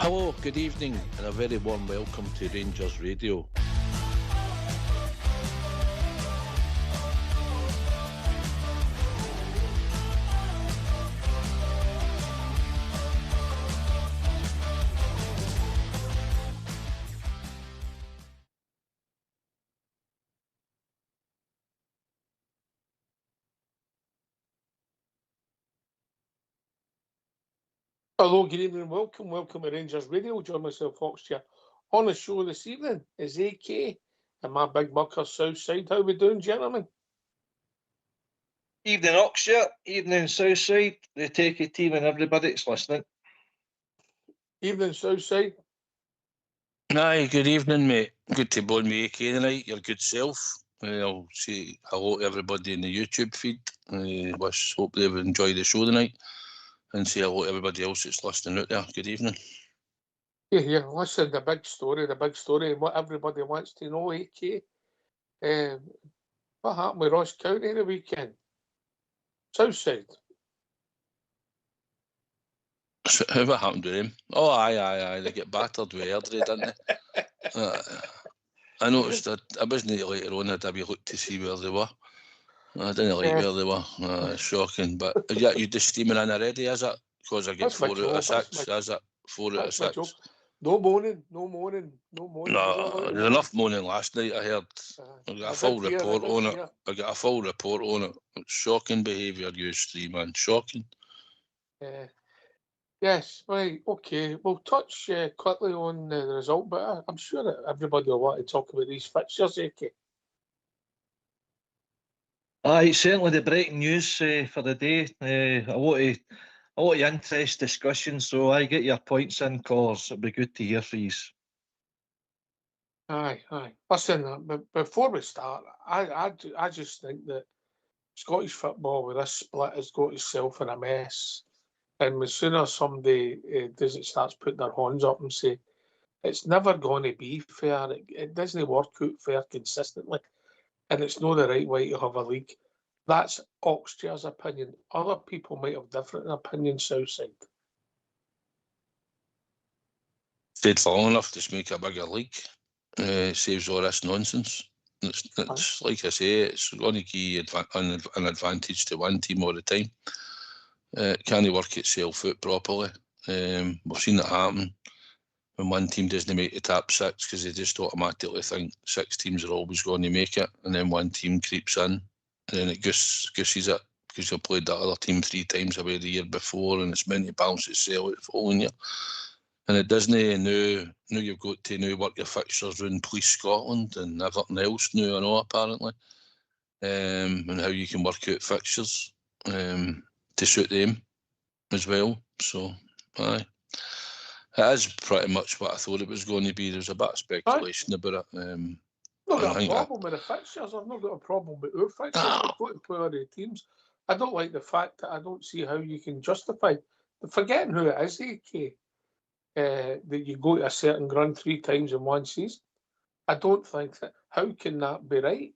Hello, good evening, and a very warm welcome to Rangers Radio. Hello, good evening, welcome to Rangers Radio. Join myself, Fixture, on the show this evening is AK and my big mucker Southside. How we doing, gentlemen? Evening Oxford, evening Southside, the Takey team and everybody that's listening. Evening, Southside. Aye, good evening, mate. Good to be on with AK tonight, your good self. I'll say hello to everybody in the YouTube feed. Hope they've enjoyed the show tonight, and say hello to everybody else that's listening out there. Good evening. Yeah, listen, the big story, and what everybody wants to know, AK. What happened with Ross County the weekend? Southside. So, what happened to him? Oh, aye. They get battered with Airdrie, didn't they? I noticed that I wasn't later on. I'd have a look to see where they were. I didn't like where they were. Shocking. But yeah, you're just steaming in already, is it? Because I get 4 out of 6. Is it 4 out of 6? No moaning. No, there's enough moaning last night. I heard. I got a full report on it. I got a full report on it. Shocking behaviour, you three, man. Shocking. Yes, right, okay. We'll touch quickly on the result, but I'm sure that everybody will want to talk about these fixtures, AK. Aye, certainly the breaking news for the day. A lot of interest discussion, so I get your points in, cause it'll be good to hear from you. Aye. Listen, before we start, I just think that Scottish football with this split has got itself in a mess. And as soon as somebody starts putting their horns up and say, it's never going to be fair, it doesn't work out fair consistently, and it's not the right way to have a league. That's Oxchair's opinion. Other people might have different opinions, Southside. Stayed for long enough to make a bigger league. Saves all this nonsense. It's like I say, it's going to give an advantage to one team all the time. It can't work itself out properly. We've seen it happen when one team doesn't make the top 6 because they just automatically think 6 teams are always going to make it, and then one team creeps in, and then it gusses it because you've played that other team 3 times away the year before, and it's meant to balance itself out the following year. And it doesn't. Now you've got to work your fixtures around Police Scotland and everything else now, I know, apparently, and how you can work out fixtures to suit them as well. So, aye. It is pretty much what I thought it was going to be. There's a bit of speculation about it. Not got a problem with the fixtures. I've not got a problem with our fixtures. I've got to play all the teams. I don't like the fact that I don't see how you can justify, forgetting who it is, AK, that you go to a certain ground 3 times in one season. I don't think that. How can that be right?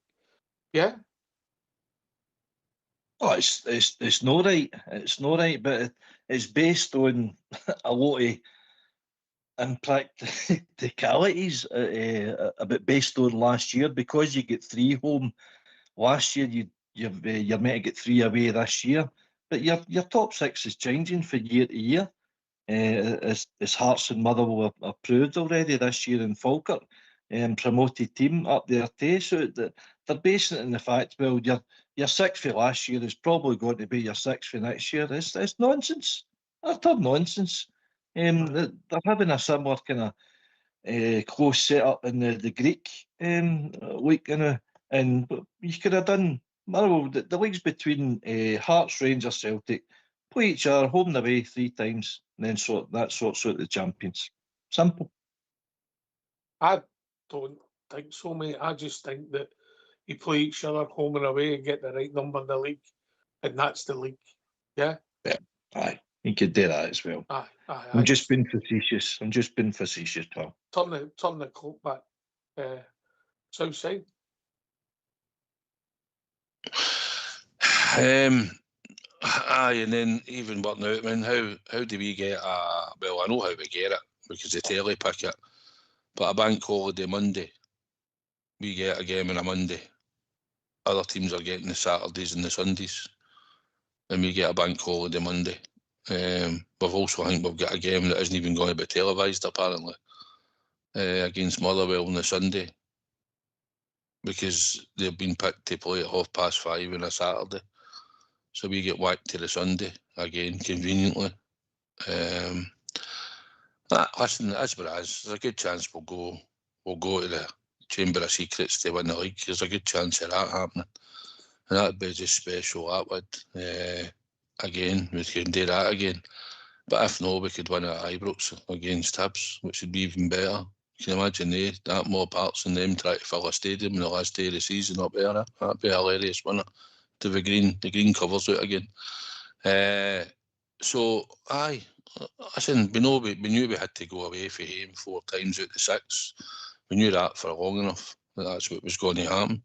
Yeah. Oh, it's not right. It's not right, but it's based on a lot of impracticalities about based on last year, because you get 3 home last year. You're meant to get 3 away this year, but your top 6 is changing from year to year. As Hearts and Motherwell have proved already this year in Falkirk, promoted team up there too. So they're basing it on the fact, well, your 6 for last year is probably going to be your 6 for next year. It's nonsense. Utter nonsense. They're having a similar kind of close setup in the Greek league, and you could have done. Well, the leagues between Hearts, Rangers, Celtic play each other home and away 3 times, and then that sorts out the champions. Simple. I don't think so, mate. I just think that you play each other home and away and get the right number in the league, and that's the league. Yeah? Yeah, aye. You could do that as well. Aye. I'm just being facetious, pal. Turn the cloak back. Southside. Aye, and then even working out, how do we get well, I know how we get it. because they telly pick it. But a bank holiday Monday, we get a game on a Monday. Other teams are getting the Saturdays and the Sundays, and we get a bank holiday Monday. We've also, I think we've got a game that isn't even going to be televised apparently, against Motherwell on the Sunday, because they've been picked to play at 5:30 on a Saturday. So we get whacked to the Sunday again, conveniently. Listen, that's what it is. There's a good chance we'll go to the Chamber of Secrets to win the league. There's a good chance of that happening, and that'd be just special. That would. Again, we can do that again. But if not, we could win at Ibrox against Hibs, which would be even better. You can imagine that more parts than them try to fill a stadium in the last day of the season up there. That'd be hilarious, wouldn't it? To the green covers out again. So aye, listen, we knew we had to go away from home 4 times out of 6. We knew that for long enough. That's what was going to happen,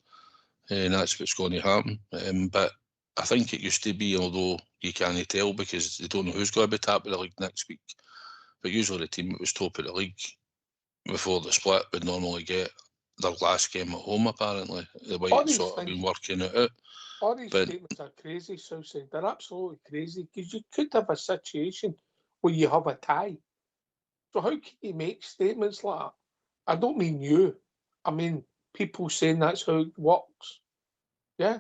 and that's what's going to happen. But I think it used to be, although you can't tell because they don't know who's going to be top of the league next week. But usually the team that was top of the league before the split would normally get their last game at home, apparently. The way it's sort of been working it out. All these statements are crazy, Southside. They're absolutely crazy, because you could have a situation where you have a tie. So how can you make statements like that? I don't mean you. I mean people saying that's how it works. Yeah?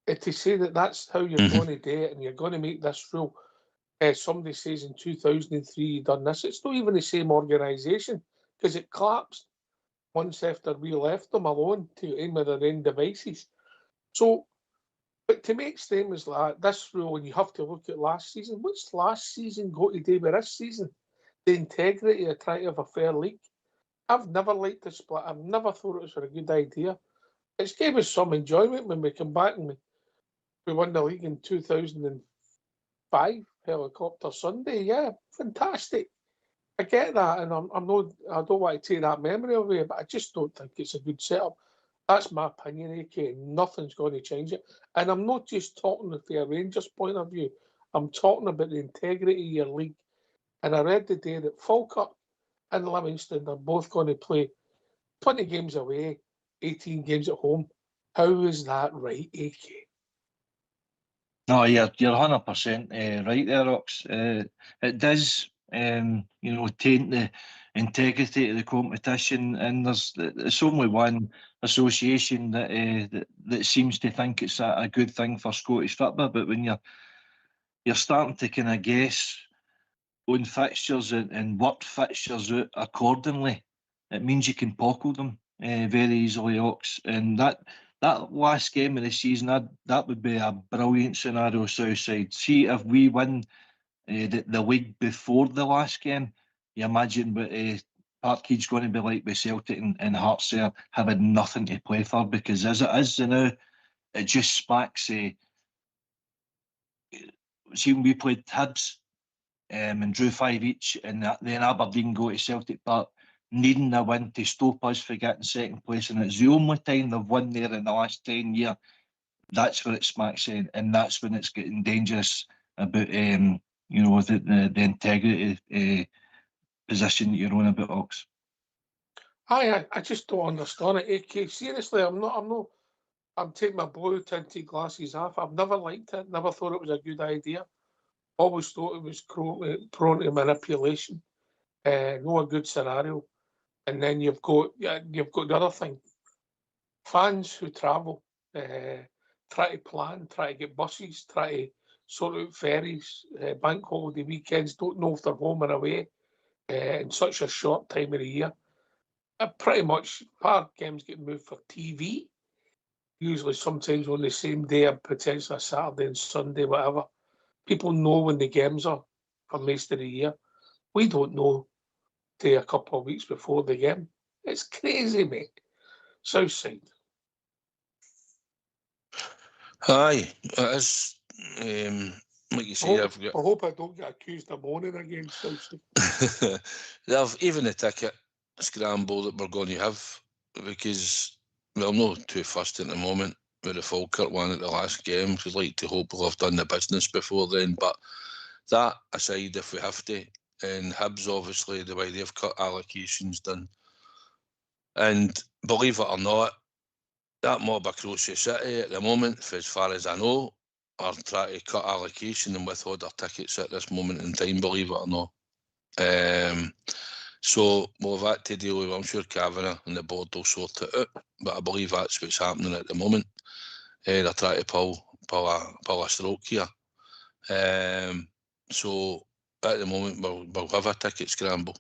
And to say that that's how you're going to do it and you're going to make this rule. Somebody says in 2003 you done this. It's not even the same organisation, because it collapsed once after we left them alone to aim with their own devices. So, but to make statements like this rule, and you have to look at last season. What's last season got to do with this season? The integrity of trying to have a fair league. I've never liked the split. I've never thought it was a good idea. It's gave us some enjoyment when we come back and we won the league in 2005, Helicopter Sunday. Yeah, fantastic. I get that, and I don't want to take that memory away, but I just don't think it's a good setup. That's my opinion, AK. Nothing's going to change it. And I'm not just talking from a Rangers point of view. I'm talking about the integrity of your league. And I read today that Falkirk and Livingston are both going to play 20 games away, 18 games at home. How is that right, AK? No, you're 100% right there, Ox. It does, taint the integrity of the competition, and there's only one association that seems to think it's a good thing for Scottish football. But when you're starting to kind of guess on fixtures and work fixtures out accordingly, it means you can pockle them very easily, Ox. And that last game of the season, that would be a brilliant scenario, Southside. See if we win the league before the last game, you imagine what Parkhead's going to be like with Celtic and Hearts there, having nothing to play for, because as it is now, it just smacks. See, when we played Hibs and drew 5 each, and then Aberdeen go to Celtic Park, needing a win to stop us for getting second place, and it's the only time they've won there in the last 10 years. That's where it smacks in, and that's when it's getting dangerous about the integrity position that you're on about, Ox. I just don't understand it, AK. Seriously, I'm taking my blue tinted glasses off. I've never liked it, never thought it was a good idea. Always thought it was prone to manipulation. Not a good scenario. And then you've got the other thing. Fans who travel, try to plan, try to get buses, try to sort out ferries, bank holiday weekends, don't know if they're home or away in such a short time of the year. Pretty much, our games get moved for TV, usually sometimes on the same day, and potentially a Saturday and Sunday, whatever. People know when the games are for most of the year. We don't know till a couple of weeks before the game. It's crazy, mate. Southside. Aye, it is. Like you say, I hope I don't get accused of moaning again, Southside. They've even the ticket scramble that we're going to have, because I'm not too fussed at the moment with the Falkirk one at the last game. We'd like to hope we'll have done the business before then. But that aside, if we have to, and Hibs, obviously, the way they've cut allocations done. And believe it or not, that mob across the city at the moment, for as far as I know, are trying to cut allocation and withhold their tickets at this moment in time, believe it or not. So we'll have had to deal with, I'm sure Kavanagh and the board will sort it out, but I believe that's what's happening at the moment. They're trying to pull a stroke here. So at the moment we'll have a ticket scramble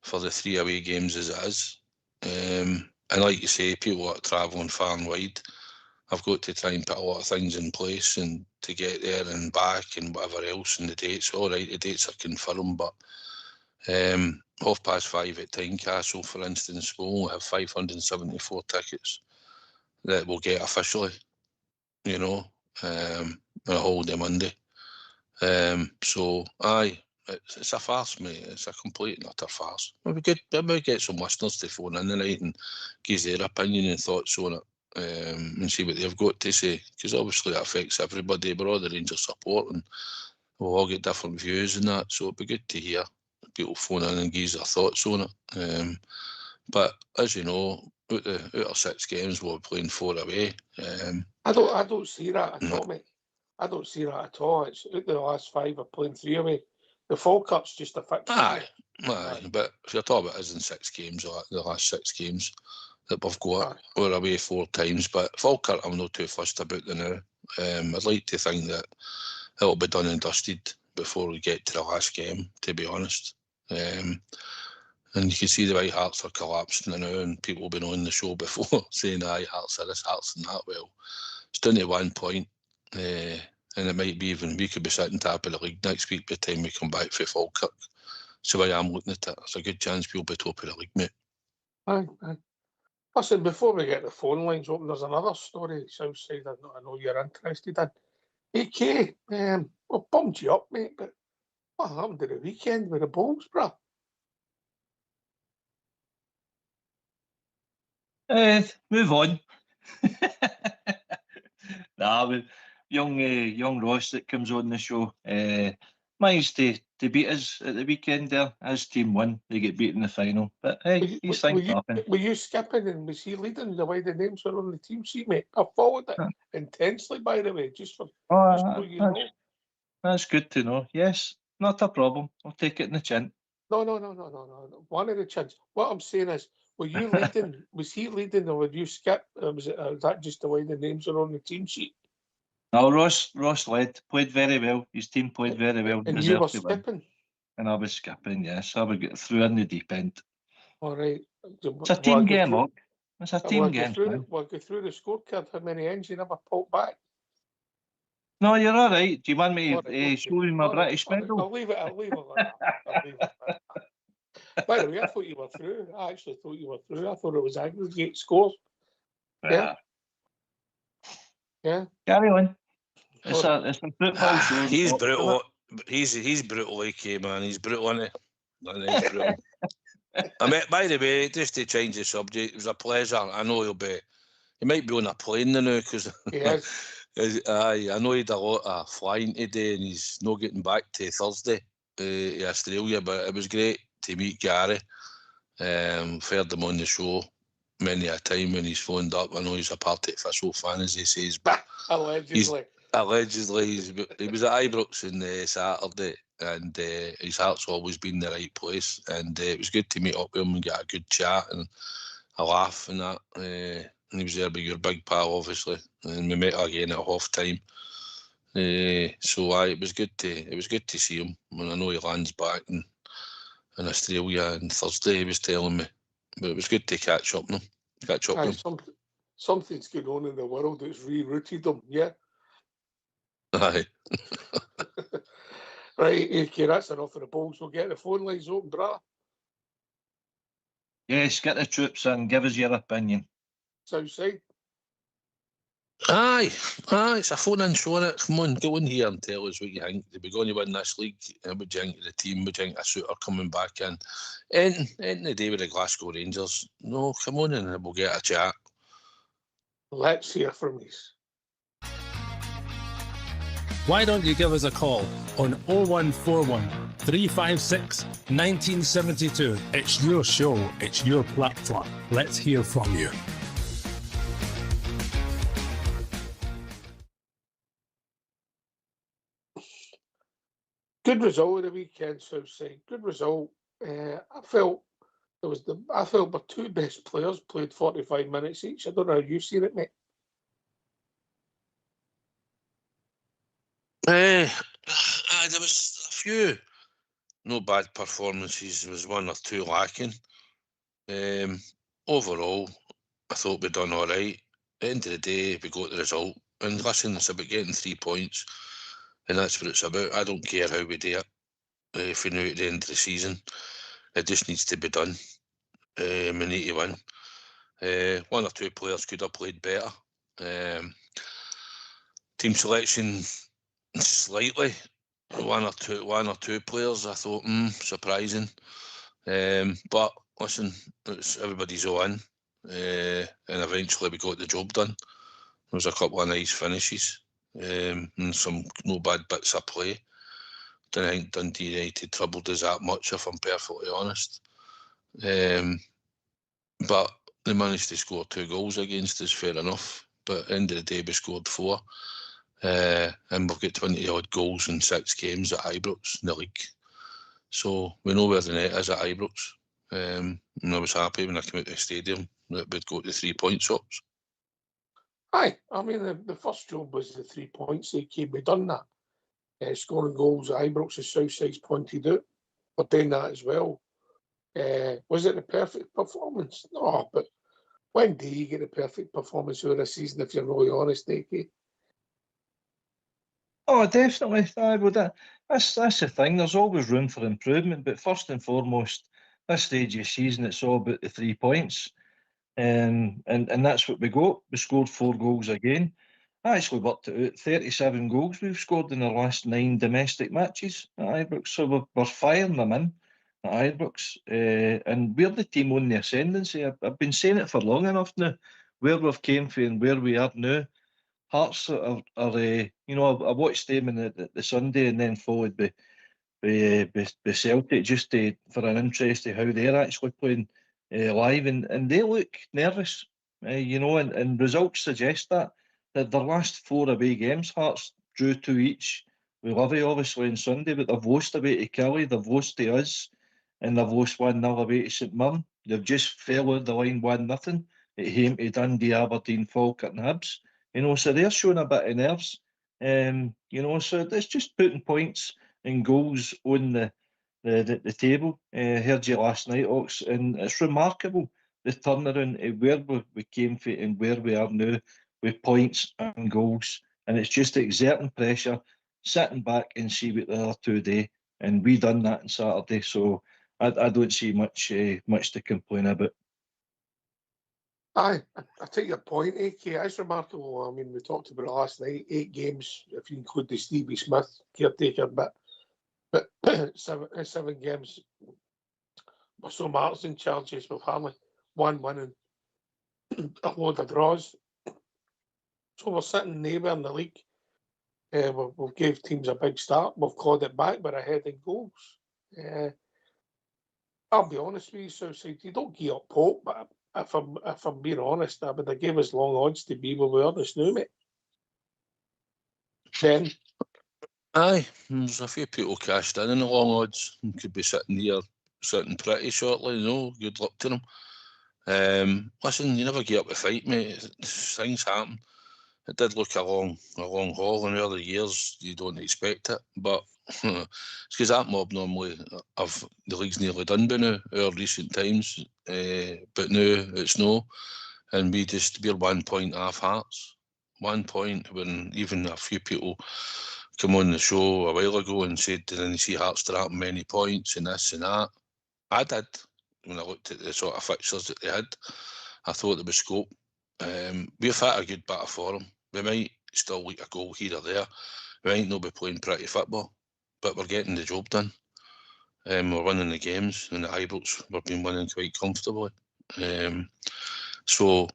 for the 3 away games as it is. And like you say, people that are travelling far and wide, I've got to try and put a lot of things in place and to get there and back and whatever else, and the dates. All right, the dates are confirmed, but 5:30 at Tynecastle, for instance, we'll only have 574 tickets that we'll get officially, you know, on a holiday Monday. So, aye, it's a farce, mate. It's a complete and utter farce. We get some listeners to phone in tonight and give their opinion and thoughts on it, and see what they've got to say, because obviously that affects everybody. We're all the Rangers support, and we'll all get different views and that, so it'd be good to hear people phone in and give their thoughts on it. But as you know, out of 6 games, we're playing 4 away. I don't see that at all, mate. I don't see that at all. It's out the last 5 are playing 3 away. The Fall Cup's just a fixture. Aye, but if you're talking about us in 6 games, or the last 6 games that we've got, we're away 4 times. But Fall Cup, I'm not too fussed about the now. I'd like to think that it'll be done and dusted before we get to the last game, to be honest. And you can see the way Hearts are collapsing now, and people have been on the show before saying, aye, Hearts are this, Hearts and that. Well, it's down to 1 point, and it might be even, we could be sitting top of the league next week by the time we come back for Falkirk. So I am looking at it. There's a good chance we'll be top of the league, mate. Aye. Listen, before we get the phone lines open, there's another story Southside I know you're interested in. AK, well, bummed you up, mate, but what happened to the weekend with the Bulls, bruh? Move on. Nah, young Ross that comes on the show managed to beat us at the weekend there. His team won. They get beat in the final. But hey, these things happen. Were you skipping and was he leading the way the names were on the team sheet, mate? I followed it intensely, by the way, just so you know. That's good to know. Yes, not a problem. I'll take it in the chin. No. One of the chins. What I'm saying is, were you leading? Was he leading, or would you skip? Was that just the way the names are on the team sheet? No, Ross led. Played very well. His team played very well. And you were skipping? And I was skipping, yes. I would get through in the deep end. All right. It's a team game, look. It's a team game. We'll go through the scorecard. How many ends you never pulled back? No, you're all right. Do you want me to show you my British medal? I'll leave it like that. By the way, I thought you were through. I actually thought you were through. I thought it was aggregate scores. Yeah. Carry on. It's a football show. He's brutal. He's brutal, AK, man. He's brutal, isn't he? He's brutal. I mean, by the way, just to change the subject, it was a pleasure. I know he might be on a plane now because I know he had a lot of flying today and he's not getting back to Thursday to Australia, but it was great to meet Gary. Heard him on the show many a time when he's phoned up. I know he's a Partick Thistle fan, as he says, but allegedly he was at Ibrox on Saturday, and his heart's always been in the right place, and it was good to meet up with him and get a good chat and a laugh and that. And he was there with your big pal, obviously, and we met again at half time. So it was good to see him. When I know he lands back in Australia on Thursday, he was telling me, but it was good to catch up with him. Something's going on in the world that's rerouted him, yeah. Aye. Right, okay, that's enough of the Bulls. We'll get the phone lines open, brother. Yes, get the troops in, give us your opinion. Southside. Aye, it's a phone in show, innit? Come on, go in here and tell us what you think. Are we going to win this league? What do you think of the team? What do you think of Suter coming back in? Ending the day with the Glasgow Rangers. No, come on in and we'll get a chat. Let's hear from you. Why don't you give us a call on 0141 356 1972. It's your show, it's your platform. Let's hear from you. Good result of the weekend, Southside. Good result. I felt my two best players played 45 minutes each. I don't know how you've seen it, mate. There was a few no bad performances. There was one or two lacking. Overall, I thought we'd done all right. At the end of the day, we got the result. And listen, it's about getting 3 points. And that's what it's about. I don't care how we do it. If we know at the end of the season, it just needs to be done. We need to win. One or two players could have played better. Team selection, slightly. One or two players I thought, surprising. But listen, everybody's all in. And eventually we got the job done. There was a couple of nice finishes. And some no bad bits of play. Don't think Dundee United troubled us that much, if I'm perfectly honest. But they managed to score 2 goals against us, fair enough. But at the end of the day, we scored 4. And we've got 20-odd goals in 6 games at Ibrox in the league. So we know where the net is at Ibrox. And I was happy when I came out to the stadium that we'd got the 3 point shots. Aye, I mean, the first job was the 3 points. We done that. Scoring goals at Ibrox, as Southside's pointed out. We're doing that as well. Was it the perfect performance? No, but when do you get a perfect performance over a season, if you're really honest, AK? Oh, definitely. That's the thing. There's always room for improvement, but first and foremost, this stage of the season, it's all about the 3 points. And that's what we got. We scored 4 goals again. I actually worked it out. 37 goals we've scored in the last 9 domestic matches at Ibrox. So we're firing them in at Ibrox. And we're the team on the ascendancy. I've been saying it for long enough now. Where we've came from and where we are now. Hearts are I watched them on the Sunday and then followed by Celtic just for an interest in how they're actually playing live, and they look nervous, and results suggest that their last 4 away games, Hearts drew 2 each. We love it obviously on Sunday, but they've lost away to Kelly, they've lost to us, and they've lost 1-0 away to St Mirren. They've just fell out the line 1-0 at home to Dundee, Aberdeen, Falkirk and Hibs. So they're showing a bit of nerves. So it's just putting points and goals on the table. Heard you last night, Ox, and it's remarkable the turnaround of where we came from and where we are now with points and goals. And it's just exerting pressure, sitting back and see what the other 2 do. And we done that on Saturday, so I don't see much to complain about. Aye, I take your point, AK. It's remarkable. I mean, we talked about it last night. 8 games, if you include the Stevie Smith caretaker bit. But 7 games. So Martin's in charges with hardly 1 win and a load of draws. So we're sitting neighbour in the league. We've gave teams a big start. We've clawed it back. We're ahead in goals. I'll be honest with you, Southside, you don't give up hope, but if I'm being honest, I would have gave us long odds to be where we are this now, mate. Then. Aye, there's a few people cashed in the long odds and could be sitting pretty shortly, good luck to them. Listen, you never get up the fight, mate. Things happen. It did look a long haul in early years. You don't expect it, but it's because that mob normally the league's nearly done by now, our recent times. But now it's no, and we're 1 point off Hearts. 1 point when even a few people come on the show a while ago and said, didn't you see Hearts dropping many points and this and that? I did. When I looked at the sort of fixtures that they had, I thought there was scope. We've had a good bit of form. We might still leak a goal here or there. We might not be playing pretty football, but we're getting the job done. We're winning the games, and at Ibrox we've been winning quite comfortably. So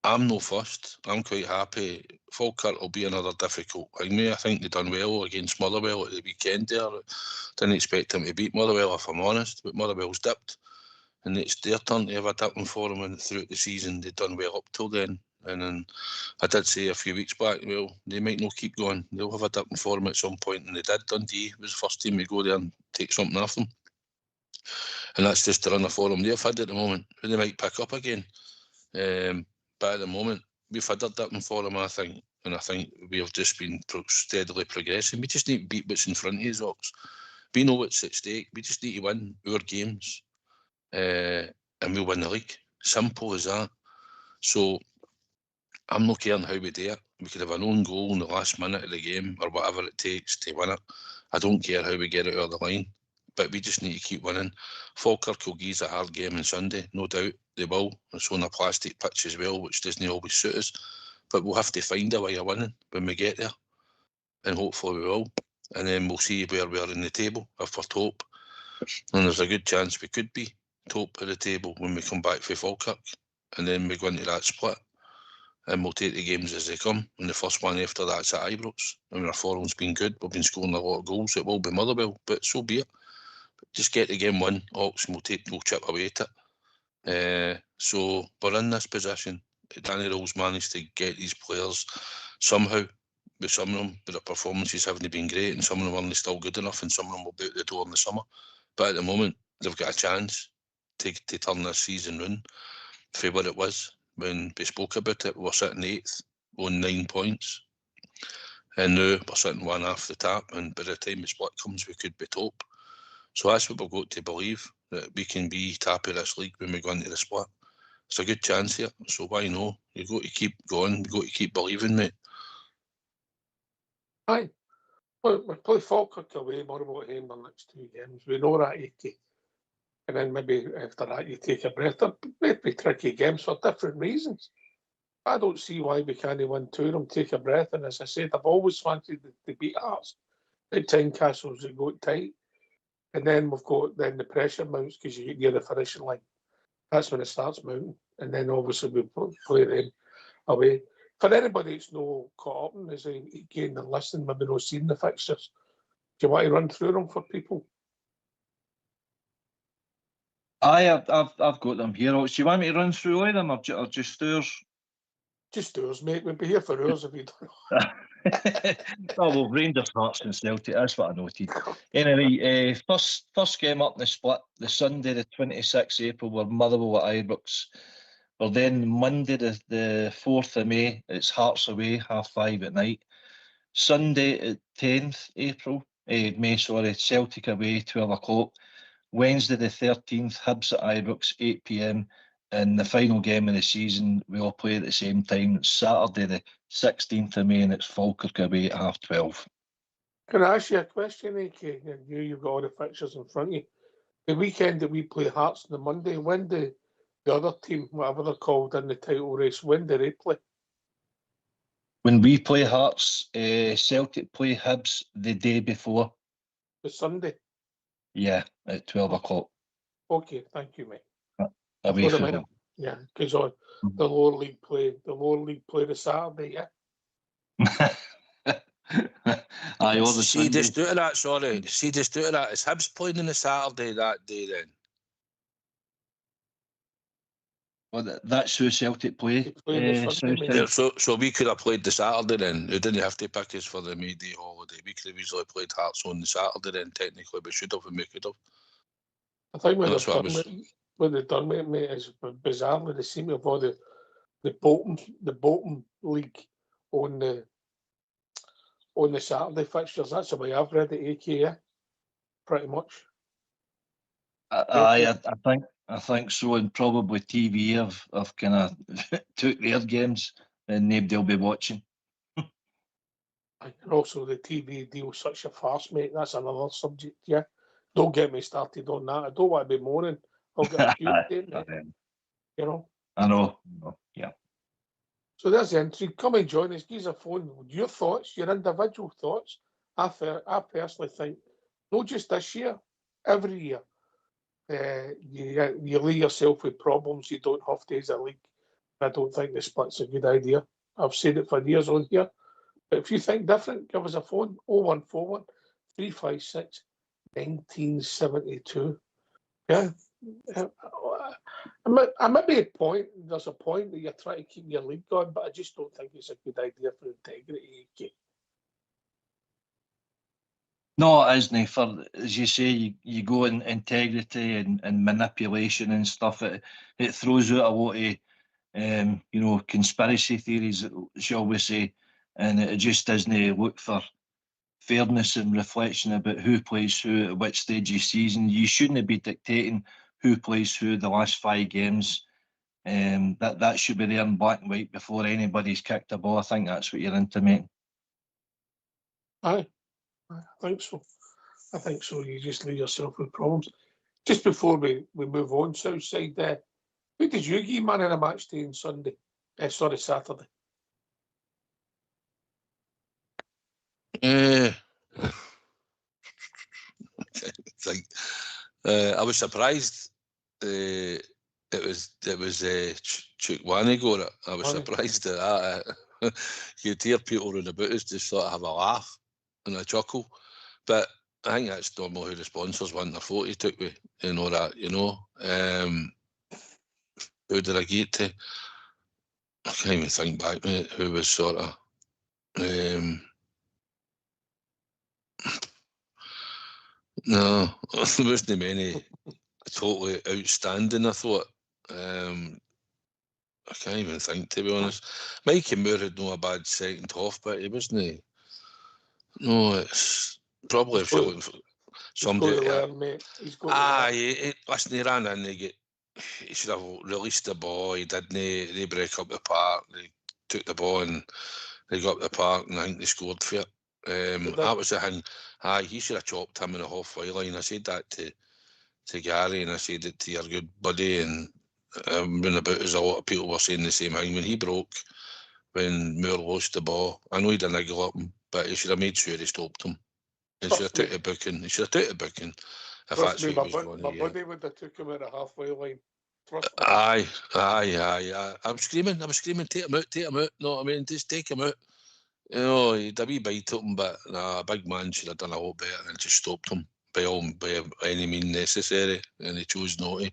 I'm no fussed. I'm quite happy. Falkirk will be another difficult thing. I think they done well against Motherwell at the weekend there. Didn't expect them to beat Motherwell, if I'm honest, but Motherwell's dipped. And it's their turn to have a dipping for them, and throughout the season they've done well up till then. And then I did say a few weeks back, well, they might not keep going. They'll have a dipping for them at some point, and they did. Dundee was the first team to go there and take something off them. And that's just the runner for them they've had at the moment. And they might pick up again. But at the moment, we've had a dipping for them, I think. And I think we have just been steadily progressing. We just need to beat what's in front of us, Ox. We know what's at stake. We just need to win our games. And we'll win the league. Simple as that. So I'm not caring how we do it. We could have an own goal in the last minute of the game or whatever it takes to win it. I don't care how we get it out of the line, but we just need to keep winning. Falkirk will give us a hard game on Sunday, no doubt they will. It's on a plastic pitch as well, which doesn't always suit us, but we'll have to find a way of winning when we get there, and hopefully we will. And then we'll see where we are in the table if we're top, and there's a good chance we could be top of the table when we come back for Falkirk, and then we go into that split. And we'll take the games as they come. And the first one after that's at Ibrox. I mean, our form's been good. We've been scoring a lot of goals. It will be Motherwell, but so be it. But just get the game won, Ox, and we'll chip away at it. So we're in this position. Danny Rowell's managed to get these players somehow, with some of them, but their performances haven't been great, and some of them aren't still good enough, and some of them will be out the door in the summer. But at the moment, they've got a chance to turn this season round for what it was. When we spoke about it, we were sitting 8th on 9 points, and now we're sitting one off the top, and by the time the split comes we could be top. So that's what we've got to believe, that we can be top of this league when we go into the split. It's a good chance here, so why no? You've got to keep going, you've got to keep believing, mate. Aye. Well, we play Falkirk away, Motherwell at home the next 2 games. We know that 80. And then maybe after that you take a breath. They're maybe tricky games for different reasons. I don't see why we can't win 2 of them, take a breath. And as I said, I've always fancied to beat Hearts. At Tynecastles, they go tight. And then we've got the pressure mounts because you get near the finishing line. That's when it starts mounting. And then obviously we play them away. For anybody that's no caught up in this, again, they're listening, maybe not seen the fixtures. Do you want to run through them for people? I've got them here. Do you want me to run through all of them, or just yours? Just yours, mate. We'll be here for hours if you don't. Oh, well, Rangers, Hearts and Celtic, that's what I noted. Anyway, first game up in the split, the Sunday, the 26th April, we're Motherwell at Ibrox. We're then Monday, the 4th of May, it's Hearts away, 5:30 at night. Sunday, 10th May, Celtic away, 12 o'clock. Wednesday the 13th, Hibs at Ibrox, 8 p.m. And the final game of the season, we all play at the same time. It's Saturday the 16th of May, and it's Falkirk away at 12:30. Can I ask you a question, AK? You've got all the fixtures in front of you. The weekend that we play Hearts on the Monday, when do the other team, whatever they're called in the title race, when do they play? When we play Hearts, Celtic play Hibs the day before. The Sunday? Yeah, at 12 o'clock. Okay, thank you, mate. Away from home. Yeah, because the lower league play the Saturday, yeah. Aye, See, just due to that, is Hibs playing on the Saturday that day then? Well, that's who Celtic play. Yeah, so we could have played the Saturday then. We didn't have to pick us for the May Day holiday. We could have easily played Hearts on the Saturday then, technically. We should have and we could have. I think what they've done, mate, is bizarrely they seem to have all the Bolton League on the Saturday fixtures. That's the way I've read it, AK, yeah? Pretty much. I think so, and probably TV have kind of took their games and nobody will be watching. And also the TV deal is such a farce, mate. That's another subject, yeah. Don't get me started on that. I don't want to be moaning. I'll get accused, you know. I know, yeah. So there's the entry. Come and join us. Give us a phone. Your thoughts, your individual thoughts. I personally think, not just this year, every year, you lay yourself with problems you don't have to as a league. I don't think the split's a good idea. I've said it for years on here. But if you think different, give us a phone, 0141 356 1972. Yeah. I might be a point, there's a point that you're trying to keep your league going, but I just don't think it's a good idea for integrity. No, it isn't. For, as you say, you go in integrity and manipulation and stuff. It throws out a lot of conspiracy theories, shall we say, and it just doesn't look for fairness and reflection about who plays who at which stage of season. You shouldn't be dictating who plays who the last 5 games. That should be there in black and white before anybody's kicked a ball. I think that's what you're intimating. Aye, I think so. I think so. You just leave yourself with problems. Just before we move on, Southside, who did you give man in a match day on Sunday? Saturday. I was surprised. It was Chukwani got it. I was surprised at that. You'd hear people around about us just sort of have a laugh and a chuckle, but I think that's normal who the sponsors want their photo took with, who did I get to? I can't even think back, mate, who was sort of no, there wasn't many totally outstanding, I thought. I can't even think, to be honest. Mikey Moore had no a bad second half, but he wasn't. No, it's probably if you're looking for somebody. He's got to learn, mate. He's got to learn. Listen, he ran in, he should have released the ball. He didn't. They break up the park. They took the ball and they got up the park, and I think they scored for it. That was the thing. He should have chopped him in the halfway line. I said that to Gary, and I said it to your good buddy, and when about us, a lot of people were saying the same thing. When he broke, when Moore lost the ball, I know he didn't niggle up him, but he should have made sure he stopped him. He should have took the booking. He should have took the booking. If that's what he was going to. My buddy would have took him at the halfway line. Aye. I'm screaming, take him out. No, I mean, just take him out. He'd a wee bite at him, but a big man should have done a lot better and just stopped him by any means necessary, and he chose not to,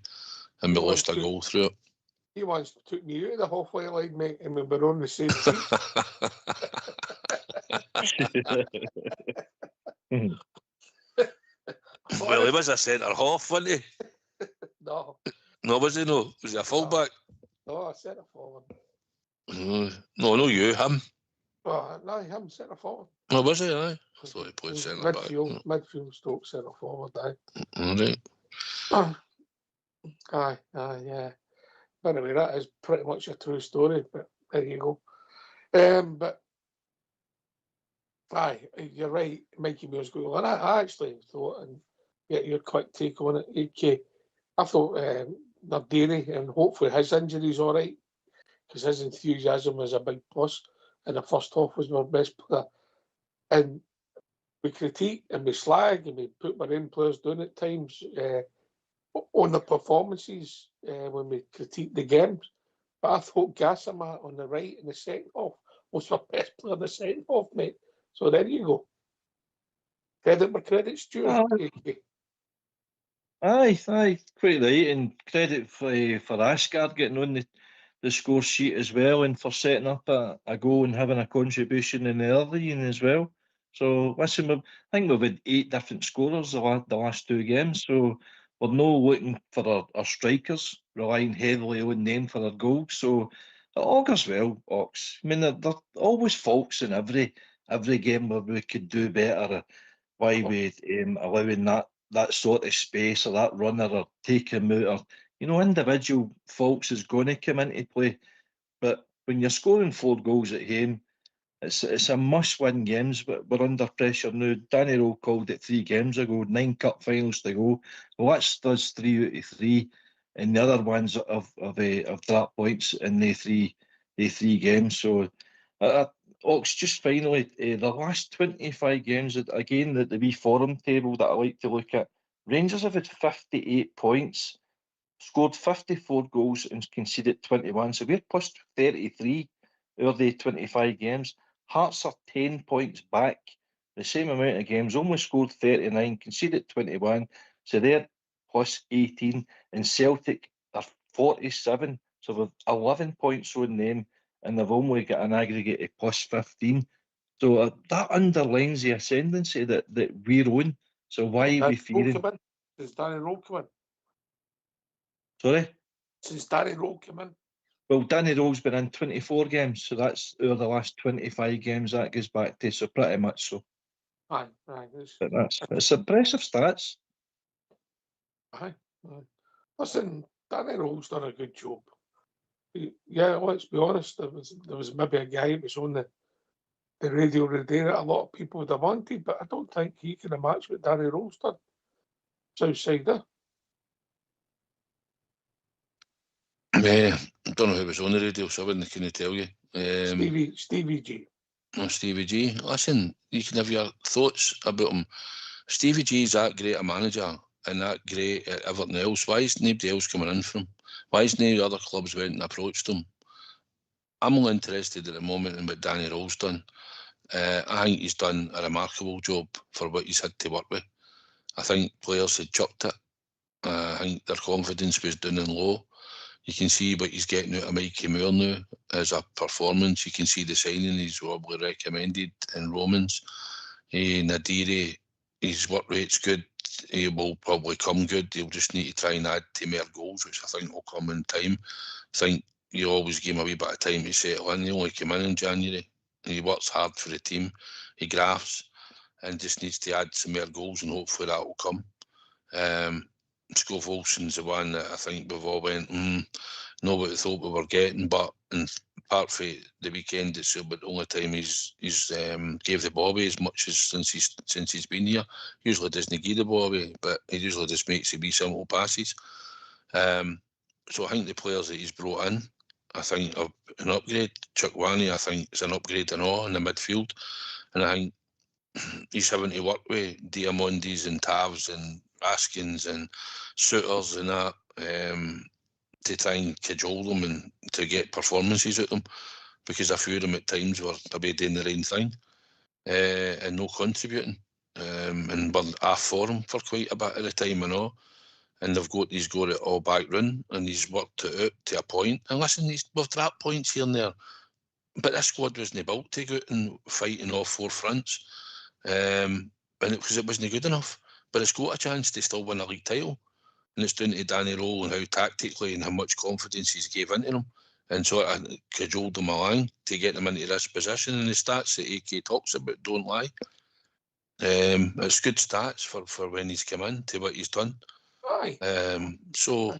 and we lost a goal through it. He once took me out of the halfway line, mate, and we were on the same team. Well, he was a centre half, wasn't he? No. No, was he? No, was he a fullback? No, a centre forward. No, you, him. Oh, no, him centre forward. No, was he? Aye. I thought he played centre back. Midfield stroke centre forward. Aye. All right. Aye, yeah. Anyway, that is pretty much a true story. But there you go. But aye, you're right. Mikey Moore's good. And I actually thought, and get your quick take on it, I thought Nardini, and hopefully his injury's all right, because his enthusiasm was a big plus. And the first half was my best player. And we critique and we slag and we put our own players down at times on the performances when we critique the games. But I thought Gassama on the right in the second half was my best player in the second half, mate. So there you go. Credit where credit's due. Aye, quite right. And credit for Ashgard getting on the score sheet as well, and for setting up a goal and having a contribution in the early in as well. So listen, I think we've had 8 different scorers the last 2 games, so we're no looking for our strikers, relying heavily on them for our goals. So it augurs well, Ox. I mean, there are always faults in every game where we could do better. Why we allowing that sort of space or that runner or take him out, or individual faults is going to come into play. But when you're scoring 4 goals at home, it's a must-win games, but we're under pressure now. Danny Rowe called it 3 games ago, 9 cup finals to go. Well, that's 3 out of 3, and the other ones have dropped points in the three games. So, Ox, just finally, the last 25 games, again, the wee forum table that I like to look at, Rangers have had 58 points scored 54 goals and conceded 21. So we're plus 33 over the 25 games. Hearts are 10 points back, the same amount of games, only scored 39, conceded 21. So they're plus 18. And Celtic are 47. So we've 11 points on them, and they've only got an aggregate of plus 15. So that underlines the ascendancy that we're on. So why are we fearing? Since Danny Rowe came in. Sorry? Since Danny Rowe came in. Well, Danny Rowe's been in 24 games, so that's over the last 25 games that goes back to, so pretty much so. Aye. But it's impressive stats. Aye. Listen, Danny Rowe's done a good job. Yeah, let's be honest, there was maybe a guy that was on the radio today that a lot of people would have wanted, but I don't think he can match what Danny Rowe's done. Southsider. I don't know who was on the radio, so I wouldn't can tell you. Stevie G. Stevie G. Listen, you can have your thoughts about him. Stevie G is that great a manager and that great at everything else. Why is nobody else coming in for him? Why is no other clubs went and approached him? I'm only interested at the moment in what Danny Rowe's done. I think he's done a remarkable job for what he's had to work with. I think players had chucked it. I think their confidence was down and low. You can see what he's getting out of Mikey Moore now as a performance. You can see the signing he's probably recommended in Romans. Nadiri, his work rate's good. He will probably come good. He'll just need to try and add 2 more goals, which I think will come in time. I think you always give him a wee bit of time to settle in. He only came in January. He works hard for the team. He grafts and just needs to add some more goals, and hopefully that will come. Scove Olsen's the one that I think we've all went, know what we thought we were getting, but in apart from the weekend, it's about the only time he's gave the ball away as much as since he's been here. Usually doesn't give the ball away, but he usually just makes it be simple passes. So I think the players that he's brought in, I think are an upgrade. Chuck Wani, I think, is an upgrade and all in the midfield, and I think he's having to work with Diamondis and Tavs and Raskins and Souters and that to try and cajole them and to get performances out of them, because a few of them at times were maybe doing the right thing and no contributing, and were off form for quite a bit of the time and all. And he's got it all back run, and he's worked it out to a point. And listen, we've dropped points here and there, but this squad wasn't built to go out and fight in all 4 fronts, and because it wasn't good enough. But it's got a chance to still win a league title, and it's down to Danny Rowe and how tactically and how much confidence he's gave into them, and sort of cajoled them along to get them into this position. And the stats that AK talks about don't lie. It's good stats for when he's come in to what he's done. Aye. So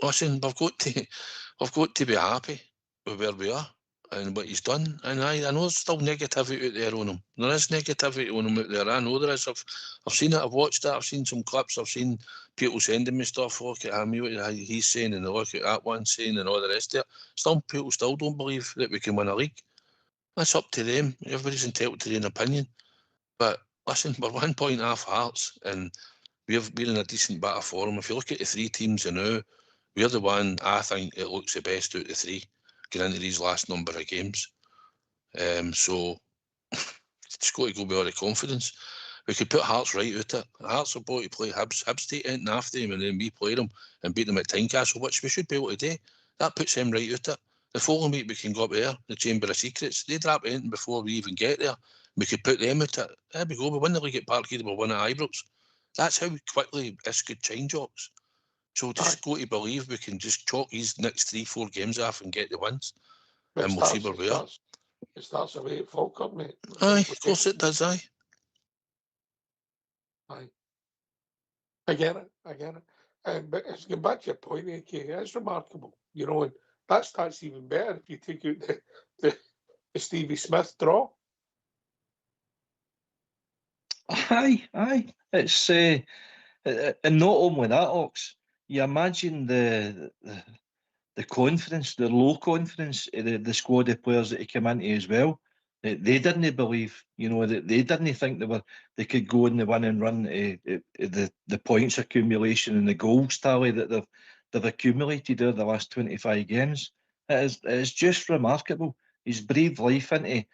listen, we've got to be happy with where we are and what he's done. And I know there's still negativity out there on him. There is negativity on him out there. I know there is. I've seen it. I've watched it. I've seen some clips. I've seen people sending me stuff. Look at him, what he's saying, and look at that one saying, and all the rest of it. Some people still don't believe that we can win a league. That's up to them. Everybody's entitled to their own opinion. But listen, we're 1 point off Hearts, and we're in a decent bit of form. If you look at the 3 teams now, we're the one I think it looks the best out of the 3 going into these last number of games. So it's got to go with all the confidence. We could put Hearts right out it. Hearts are about to play Hibs. Hibs take it after them, and then we play them and beat them at Tynecastle, which we should be able to do. That puts them right out it. The following week we can go up there, the Chamber of Secrets. They drop in before we even get there. We could put them out it. There we go. We win the league at Parkhead, we'll win at Ibrox. That's how quickly this could change us. So just go to believe we can just chalk these next 3-4 games off and get the wins. And we'll see where we are. It starts away at Falkirk, mate. Aye, of course it does, aye. Aye. I get it. But it's going back to your point, AK, it's remarkable. You know, and that's even better if you take out the Stevie Smith draw. Aye. It's and not only that, Ox. You imagine the confidence, the low confidence of the squad of players that he came into as well. They didn't believe, you know, that they didn't think they could go in the winning run. The points accumulation and the goals tally that they've accumulated over the last 25 games. It is just remarkable. He's breathed life into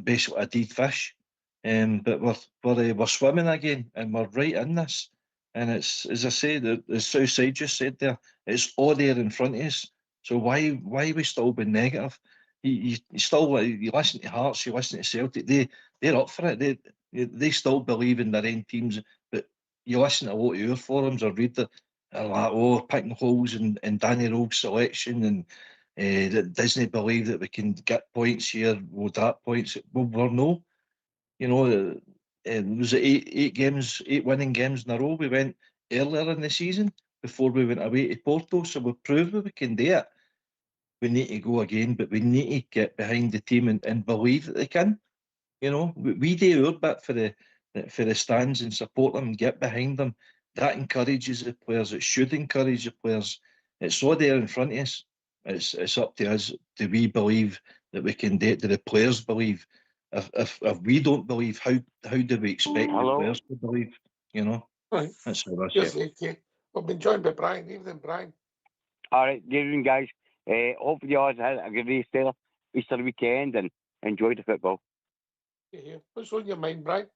basically a dead fish. But we're swimming again, and we're right in this. And it's, as I said, as Southside just said there, it's all there in front of us. So why are we still being negative? You listen to Hearts, you listen to Celtic. They're up for it. They still believe in their own teams. But you listen to a lot of our forums or read they're like, picking holes in Danny Rogue's selection, and that Disney believe that we can get points here, we'll drop points. Well, we're no. You know, was it eight winning games in a row? We went earlier in the season before we went away to Porto, so we've proved that we can do it. We need to go again, but we need to get behind the team and believe that they can. You know, we do our bit for the stands and support them and get behind them. That encourages the players. It should encourage the players. It's all there in front of us. It's up to us. Do we believe that we can do it? Do the players believe? If we don't believe, how do we expect the players to believe? You know, Right. that's how I Yes, say it. okay. We've been joined by Brian. Evening, Brian. All right, good evening, guys. Hopefully you all had a good Easter weekend and enjoyed the football. Yeah. What's on your mind, Brian?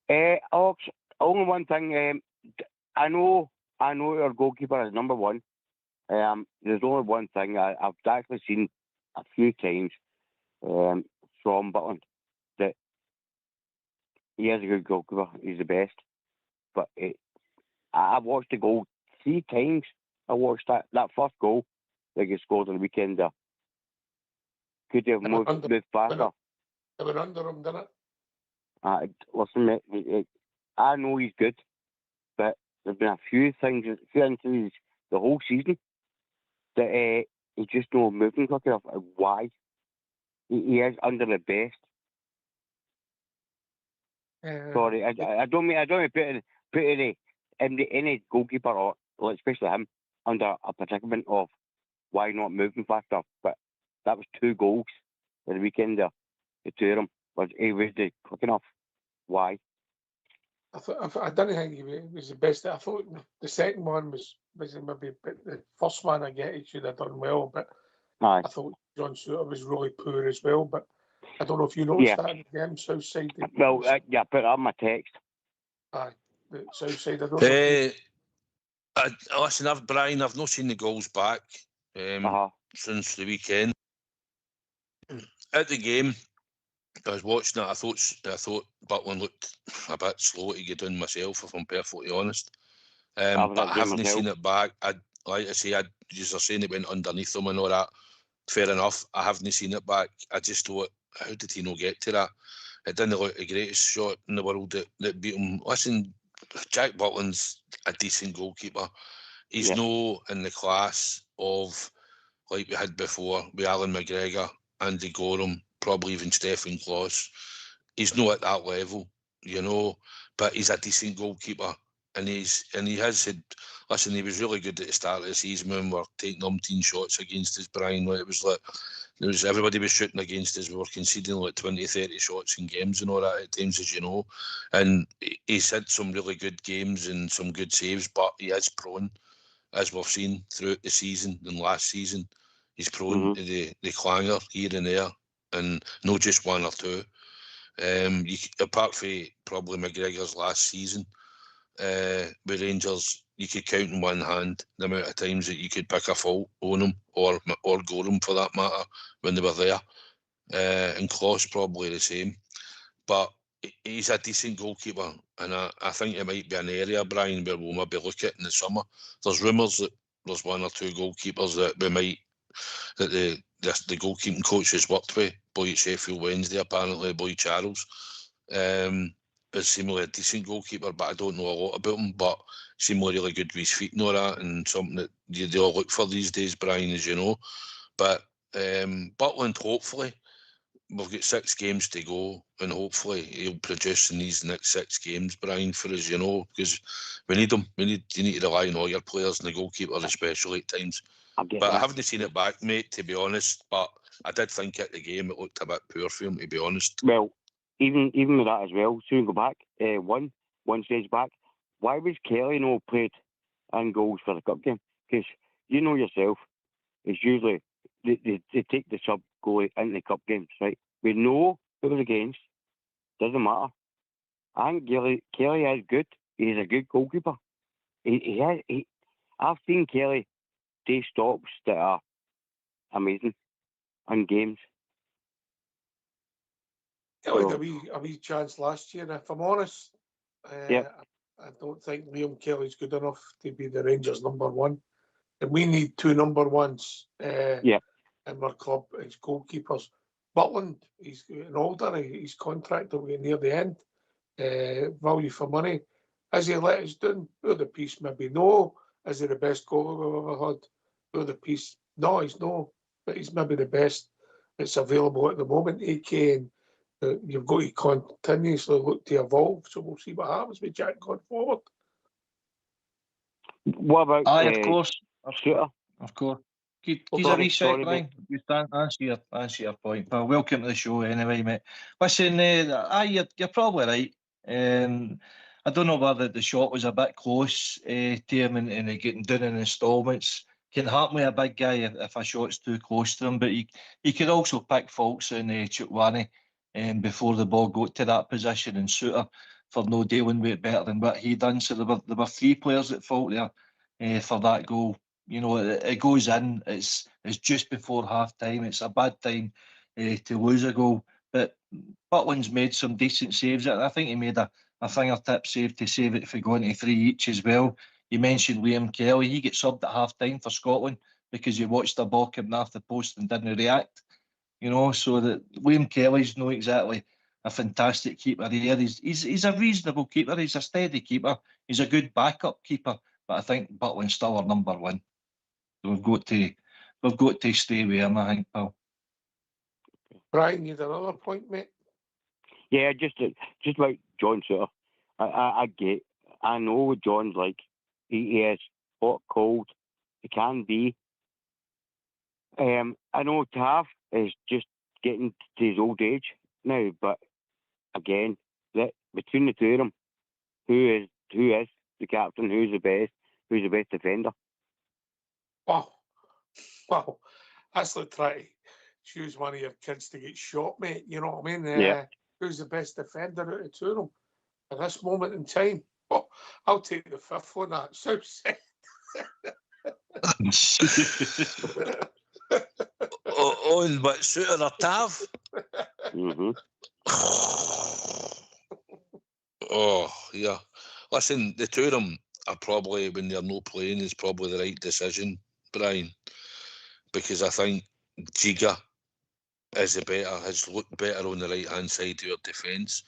Only one thing. I know our goalkeeper is number one. There's only one thing I've actually seen a few times from Butland that he is a good goalkeeper. He's the best. But I watched the goal 3 times. I watched that first goal that he scored on the weekend. Could have moved faster. They were under him, didn't it? Listen, mate, I know he's good, but there's been a few instances the whole season that he's just not moving quick enough. Why? He is under the best. Sorry, I don't mean put any goalkeeper or especially him under a predicament of why not moving faster. But that was 2 goals at the weekend there. The 2 of them he was quick enough. Why? I don't think he was the best. I thought the second one was maybe, but the first one I get he should have done well. But Aye. I thought John Suter was really poor as well. But I don't know if you noticed that in the game, Southside. Well, yeah, put it on my text. Aye, the Southside. I don't know. Listen, Brian, I've not seen the goals back since the weekend. At the game, I was watching it. I thought Butland looked a bit slow to get in myself, if I'm perfectly honest. But I haven't seen it back. Like I say, you're saying it went underneath them and all that. Fair enough. I haven't seen it back. I just thought, how did he not get to that? It didn't look the greatest shot in the world that beat him. Listen, Jack Butland's a decent goalkeeper. He's no in the class of, like we had before, with Alan McGregor, Andy Gorham, probably even Stephen Kloss. He's not at that level, you know, but he's a decent goalkeeper. And he has had, listen, he was really good at the start of the season when we were taking umpteen shots against us, Brian. It was like, everybody was shooting against us. We were conceding like 20, 30 shots in games and all that at times, as you know. And he's had some really good games and some good saves, but he is prone, as we've seen throughout the season and last season, he's prone to the clanger here and there, and not just 1 or 2. Apart from probably McGregor's last season, with Rangers, you could count in one hand the amount of times that you could pick a fault on him or Gorham for that matter when they were there. And Kloss probably the same. But he's a decent goalkeeper, and I think it might be an area, Brian, where we'll maybe look at in the summer. There's rumours that there's 1 or 2 goalkeepers that the goalkeeping coach has worked with, boy at Sheffield Wednesday apparently, boy Charles. Is seemingly a decent goalkeeper, but I don't know a lot about him, but seemingly really good with his feet and all that, and something that they all look for these days, Brian, as you know. But Butland, hopefully, we've got 6 games to go, and hopefully he'll produce in these next 6 games, Brian, for us, you know, because we need him. You need to rely on all your players and the goalkeeper especially at times. I haven't seen it back, mate, to be honest, but I did think at the game it looked a bit poor for him, to be honest. Well, even with that as well, soon go back, one stage back, why was Kelly no played and goals for the cup game. Because you know yourself, it's usually they take the sub goalie into the cup games, right? We know who it's against. Doesn't matter. I think Kelly is good. He's a good goalkeeper. I've seen Kelly take stops that are amazing in games. Kelly had a wee chance last year, if I'm honest. I don't think Liam Kelly's good enough to be the Rangers #1. And we need two number ones in our club as goalkeepers. Butland, he's getting older, his contract will get near the end. Value for money. Has he let us down? We're the piece, maybe no. Is he the best goalie we've ever had? We're the piece. No, he's no. But he's maybe the best that's available at the moment, AK. And you've got to continuously look to evolve. So we'll see what happens with Jack going forward. What about of course. Shooter? Of course. He's a reset, Ryan. Just answer your point. But welcome to the show anyway, mate. Listen, you're probably right. I don't know whether the shot was a bit close to him and getting done in instalments. Can happen with a big guy if a shot's too close to him. But you could also pick faults in Chukwani before the ball got to that position, and Suter for no dealing with it better than what he done. So there were three players at fault there for that goal. You know, it goes in. It's just before half time. It's a bad time to lose a goal. But Butland's made some decent saves. I think he made a fingertip save to save it for going to 3 each as well. You mentioned Liam Kelly. He gets subbed at half time for Scotland because he watched the ball coming off the post and didn't react. You know, so that Liam Kelly's not exactly a fantastic keeper here. He's a reasonable keeper. He's a steady keeper. He's a good backup keeper. But I think Butland's still our #1. We've got to stay with him, I think, pal. Brian, you had another point, mate? Yeah, just about John Suter. I know what John's like. He is hot, cold. He can be. I know Tav is just getting to his old age now, but again, between the two of them, who is the captain? Who's the best defender? Wow, that's like trying to choose one of your kids to get shot, mate. You know what I mean? Who's the best defender out of the two of them at this moment in time? Oh, I'll take the fifth one. That sounds sick. But Suter or Tav? Mm-hmm. Oh, yeah. Listen, the two of them are probably, when they're not playing, is probably the right decision, Brian, because I think Giga has looked better on the right-hand side of our defence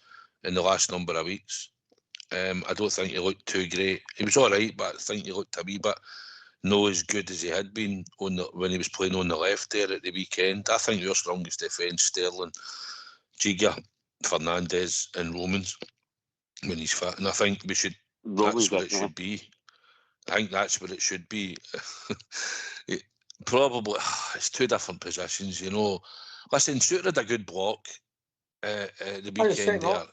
in the last number of weeks. I don't think he looked too great. He was all right, but I think he looked a wee bit not as good as he had been when he was playing on the left there at the weekend. I think your strongest defence, Sterling, Giga, Fernandez and Romans when he's fit. And I think that's what it should be. I think that's what it should be. Probably, it's two different positions, you know. Listen, Suter had a good block the weekend there.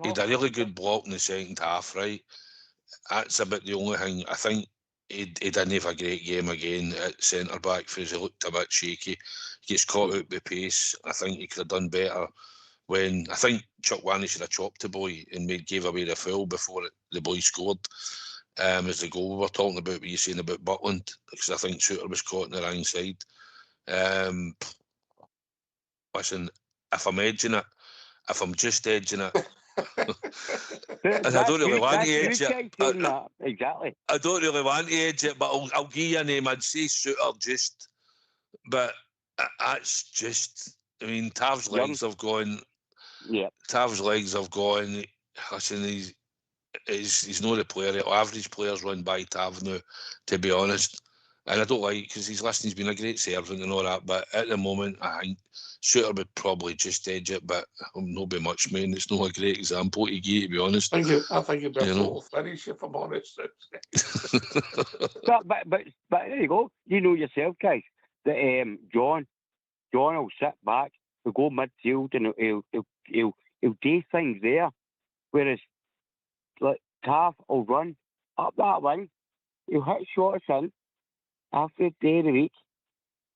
He had a really good block in the second half, right? That's about the only thing. I think he didn't have a great game again at centre-back because he looked a bit shaky. He gets caught out by pace. I think he could have done better I think Chukwani should have chopped the boy and gave away the foul before the boy scored. As the goal we were talking about, what you're saying about Butland, because I think Suter was caught on the wrong side. Listen, if I'm just edging it, and I don't really want to edge it. Exactly. I don't really want to edge it, but I'll give you a name. I'd say Suter just, but that's just. I mean, Tav's legs have gone. Yeah. Tav's legs have gone. Listen, he's not a player. Average players run by Tav now, to be honest. And I don't like, because he's been a great servant and all that, but at the moment, I think Suter would probably just edge it, but not be much, man. It's not a great example to give, to be honest. I think it'd be a total finish, if I'm honest. but there you go. You know yourself, guys, that John will sit back, he'll go midfield, and he'll do things there. Whereas, like, Tav will run up that wing, He'll hit shots in after the day of the week,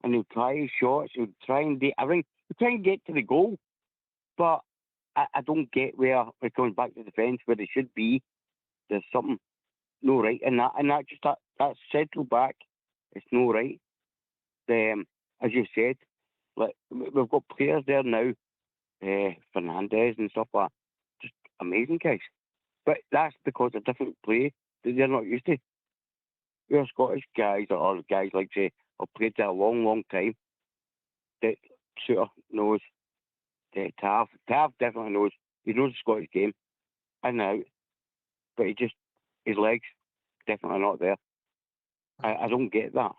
and he'll try his shots. He'll try and do everything. He'll try and get to the goal, but I don't get where it comes back to defence where it should be. There's something no right in that, and that central back, it's no right. As you said, like we've got players there now, Fernandez and stuff like that, just amazing guys. But that's because of different play that they're not used to. We're Scottish guys or guys like say have played there a long, long time. That Shooter knows. Tav definitely knows. He knows the Scottish game in and out, but his legs definitely not there. I don't get that.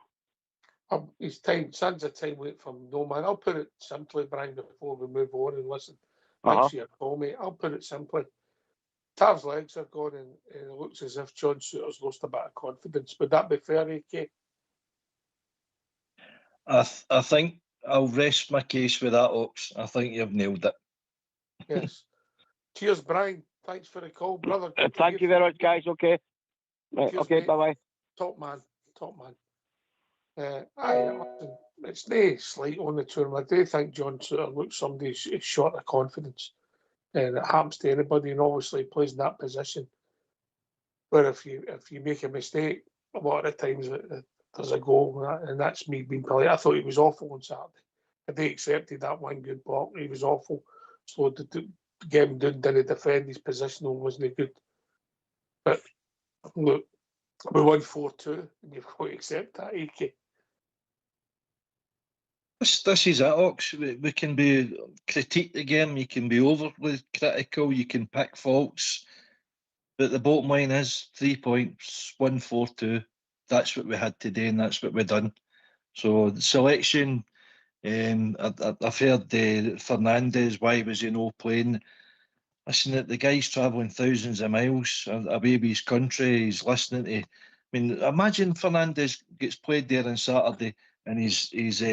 His time, sands of time wait for him. No, man. I'll put it simply, Brian, before we move on and listen. Thanks for your call, mate. I'll put it simply. Tav's legs are gone, and it looks as if John Souttar's lost a bit of confidence. Would that be fair, AK? I think I'll rest my case with that, Ox. I think you've nailed it. Yes. Cheers, Brian. Thanks for the call, brother. Thank you very much, guys. Okay. Okay, bye-bye. Top man. Listen, it's no slight on the tournament. I do think John Souttar looks somebody who's short of confidence. And it happens to anybody, and obviously he plays in that position. But if you make a mistake, a lot of times there's a goal, and that's me being polite. I thought he was awful on Saturday. If they accepted that one good block, he was awful. So to get him down, didn't defend his position, wasn't good. But look, we won 4-2, and you've got to accept that, AK. This is it, Ox. We can be critique the game, you can be overly critical, you can pick faults, but the bottom line is 3 points, 1-4-2. That's what we had today, and that's what we've done. So the selection, I've heard Fernandez, why was he no playing? Listen, the guy's travelling thousands of miles away with his country. He's listening to. I mean, imagine Fernandez gets played there on Saturday, and his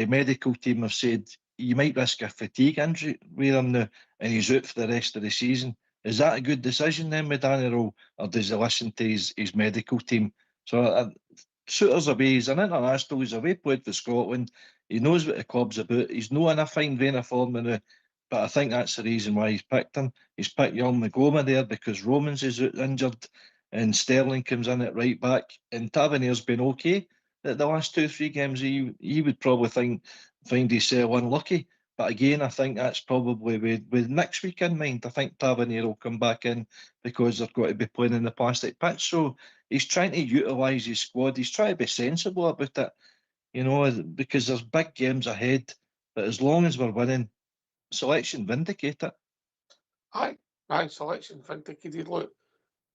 medical team have said you might risk a fatigue injury with him now, and he's out for the rest of the season. Is that a good decision then with Danny Rowe, or does he listen to his medical team? So Souttar's away. He's an international. He's away, played for Scotland. He knows what the club's about. He's not in a fine vein of form now. But I think that's the reason why he's picked him. He's picked young Magoma there because Romans is injured and Sterling comes in at right back. And Tavernier's been okay. The last 2-3 games, he would probably find himself unlucky. But again, I think that's probably with next week in mind. I think Tavernier will come back in because they're going to be playing in the plastic pitch. So he's trying to utilise his squad. He's trying to be sensible about it, because there's big games ahead. But as long as we're winning, selection vindicated. Aye, selection vindicated. Look,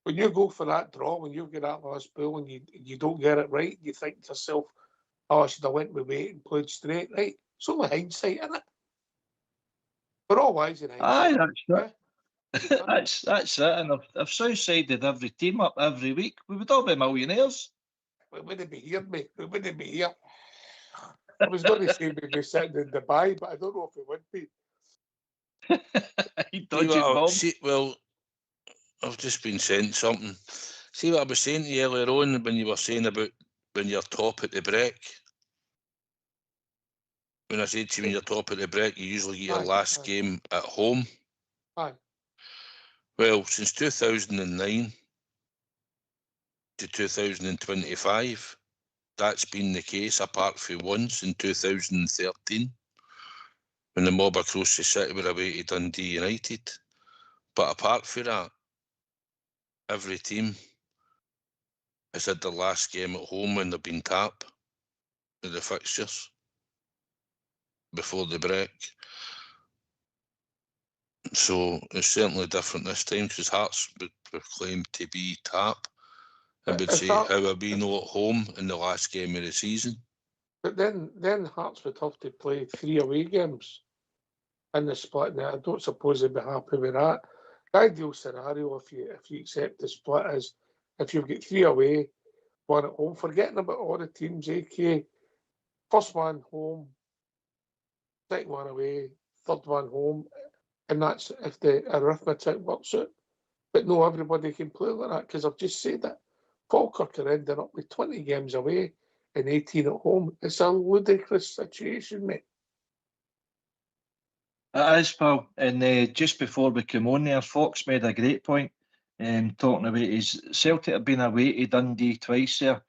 when you go for that draw, when you get that last ball and you don't get it right, you think to yourself, I should have went with weight and played straight, right? It's only hindsight, isn't it? We're all wise in hindsight. Aye, that's it. That's it. And if Southside had every team up every week, we would all be millionaires. We wouldn't be here, mate. We wouldn't be here. I was going to say we'd be sitting in Dubai, but I don't know if we would be. Well, I've just been saying something. See what I was saying to you earlier on when you were saying about when you're top at the break? When I said to you when you're top at the break, you usually get your last game at home. Aye. Well, since 2009 to 2025, that's been the case, apart from once in 2013. When the mob across the city were away to Dundee United. But apart from that, every team has had their last game at home when they've been tapped in the fixtures before the break. So it's certainly different this time because Hearts would claim to be tap and would say, how are we not at home in the last game of the season? But then Hearts would have to play 3 away games in the split. Now, I don't suppose they'd be happy with that. The ideal scenario, if you accept the split, is if you've got 3 away, 1 at home, forgetting about all the teams, AK, first one home, second one away, third one home, and that's if the arithmetic works out. But no, everybody can play like that because I've just said that. Falkirk are ending up with 20 games away and 18 at home. It's a ludicrous situation, mate. It is, pal. And just before we come on there, Fox made a great point, talking about his Celtic have been away to Dundee twice there,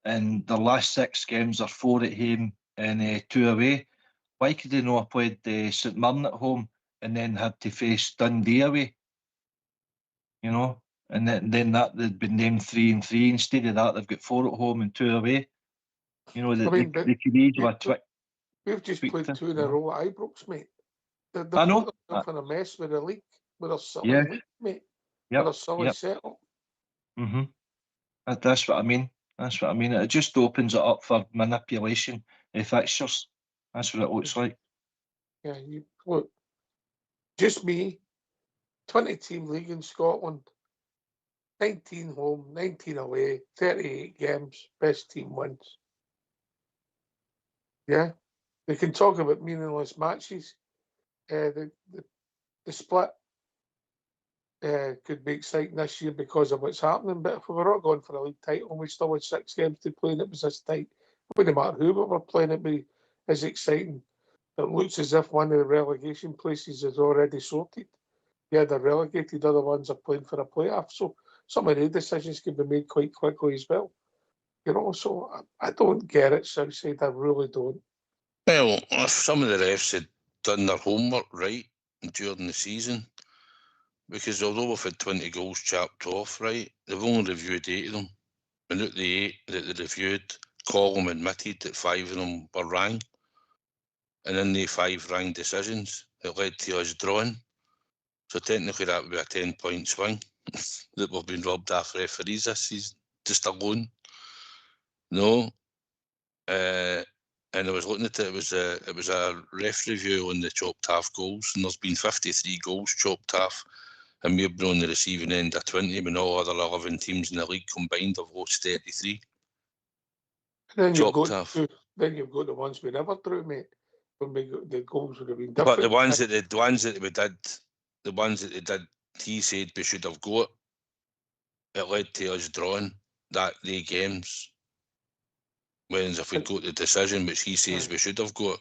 and their last 6 games are 4 at home and 2 away. Why could they not have played St Mirren at home and then had to face Dundee away? You know, and then that they'd been named 3 and 3. Instead of that, they've got 4 at home and 2 away. You know, I mean, they could easily have we've just played tweaked it, 2 in you a know. row at Ibrox, mate. They've I know. put themselves in a mess with the league, with a silly Yeah. league, mate. Yep, With a silly yep. setup. That's what I mean. That's what I mean. It just opens it up for manipulation of fixtures. That's what it looks like. Yeah, you look. Just me, 20-team league in Scotland, 19 home, 19 away, 38 games, best team wins. Yeah, they can talk about meaningless matches. The split could be exciting this year because of what's happening, but if we were not going for a league title and we still had 6 games to play and it was this tight, it wouldn't matter who we were playing, it'd be as exciting. It looks as if one of the relegation places is already sorted. Yeah, they're relegated, other ones are playing for a playoff. So some of the decisions can be made quite quickly as well. You know, so I don't get it, Southside. I really don't. Well, if some of the refs had done their homework right during the season, because although we've had 20 goals chopped off, right, they've only reviewed 8 of them. And out the 8 that they reviewed, Column admitted that 5 of them were wrong. And in the 5 wrong decisions, it led to us drawing. So technically that would be a 10-point swing that we've been robbed off referees this season, just alone. No. And I was looking at it, it was a ref review on the chopped half goals, and there's been 53 goals chopped half, and we've been on the receiving end of 20, when all other 11 teams in the league combined have lost 33. And then you've Chopped got half. the ones we never drew, mate. When the goals would have been different. But the ones that they did, he said we should have got. It led to us drawing the games. Whereas if we'd got the decision, which he says we should have got,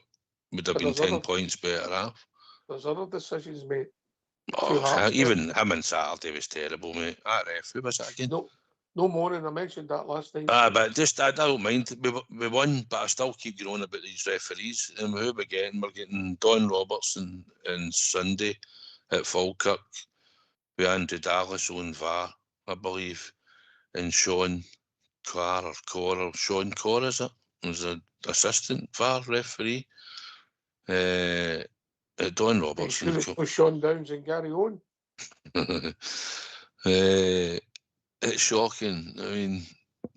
would have been 10 points better off. There's other decisions, mate. Oh, even him on Saturday was terrible, mate. That ref, who was that again? No more, and I mentioned that last night. But just I don't mind. We won, but I still keep going on about these referees. And who we're getting Don Roberts and Sunday at Falkirk with Andrew Dallas on VAR, I believe, and Sean Carr or Sean Carr, is it? Was an assistant VAR referee. Don Roberts. Sure it was Sean Downs and Gary Owen. It's shocking. I mean,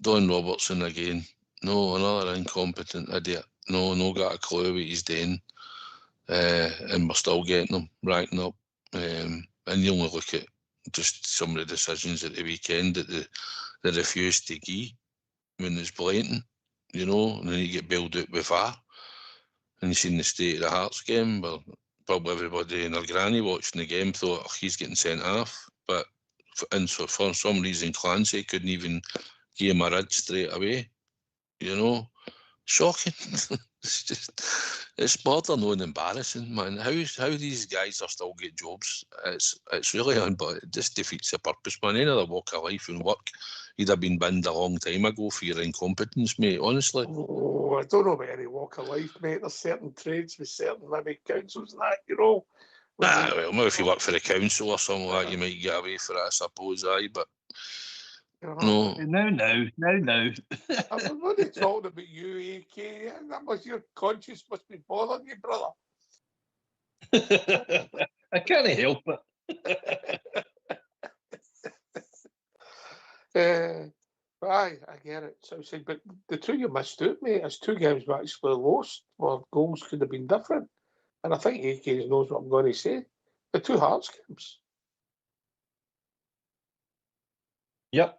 Don Robertson again. No, another incompetent idiot. No got a clue what he's doing. And we're still getting them, racking up. And you only look at just some of the decisions at the weekend that they refused to give when it's blatant, you know, and then you get bailed out with VAR. And you seen the state of the Hearts game, well, probably everybody in their granny watching the game thought, oh, he's getting sent off. But for some reason, Clancy couldn't even give him a red straight away. You know, shocking. It's bordering on embarrassing, man. How these guys are still get jobs? It's really but it just defeats the purpose, man. Any other walk of life and work, you'd have been binned a long time ago for your incompetence, mate. Honestly. Oh, I don't know about any walk of life, mate. There's certain trades with certain maybe councils and that, you know. Well, maybe if you work for the council or something like that, you might get away for it, I suppose, but no. No. I'm only talking about you, AK. That was your conscience must be bothering you, brother. I can't help it. I get it. So but the two you missed out, mate, it's 2 games we actually lost where goals could have been different. And I think AK knows what I'm going to say. The 2 Hearts games. Yep.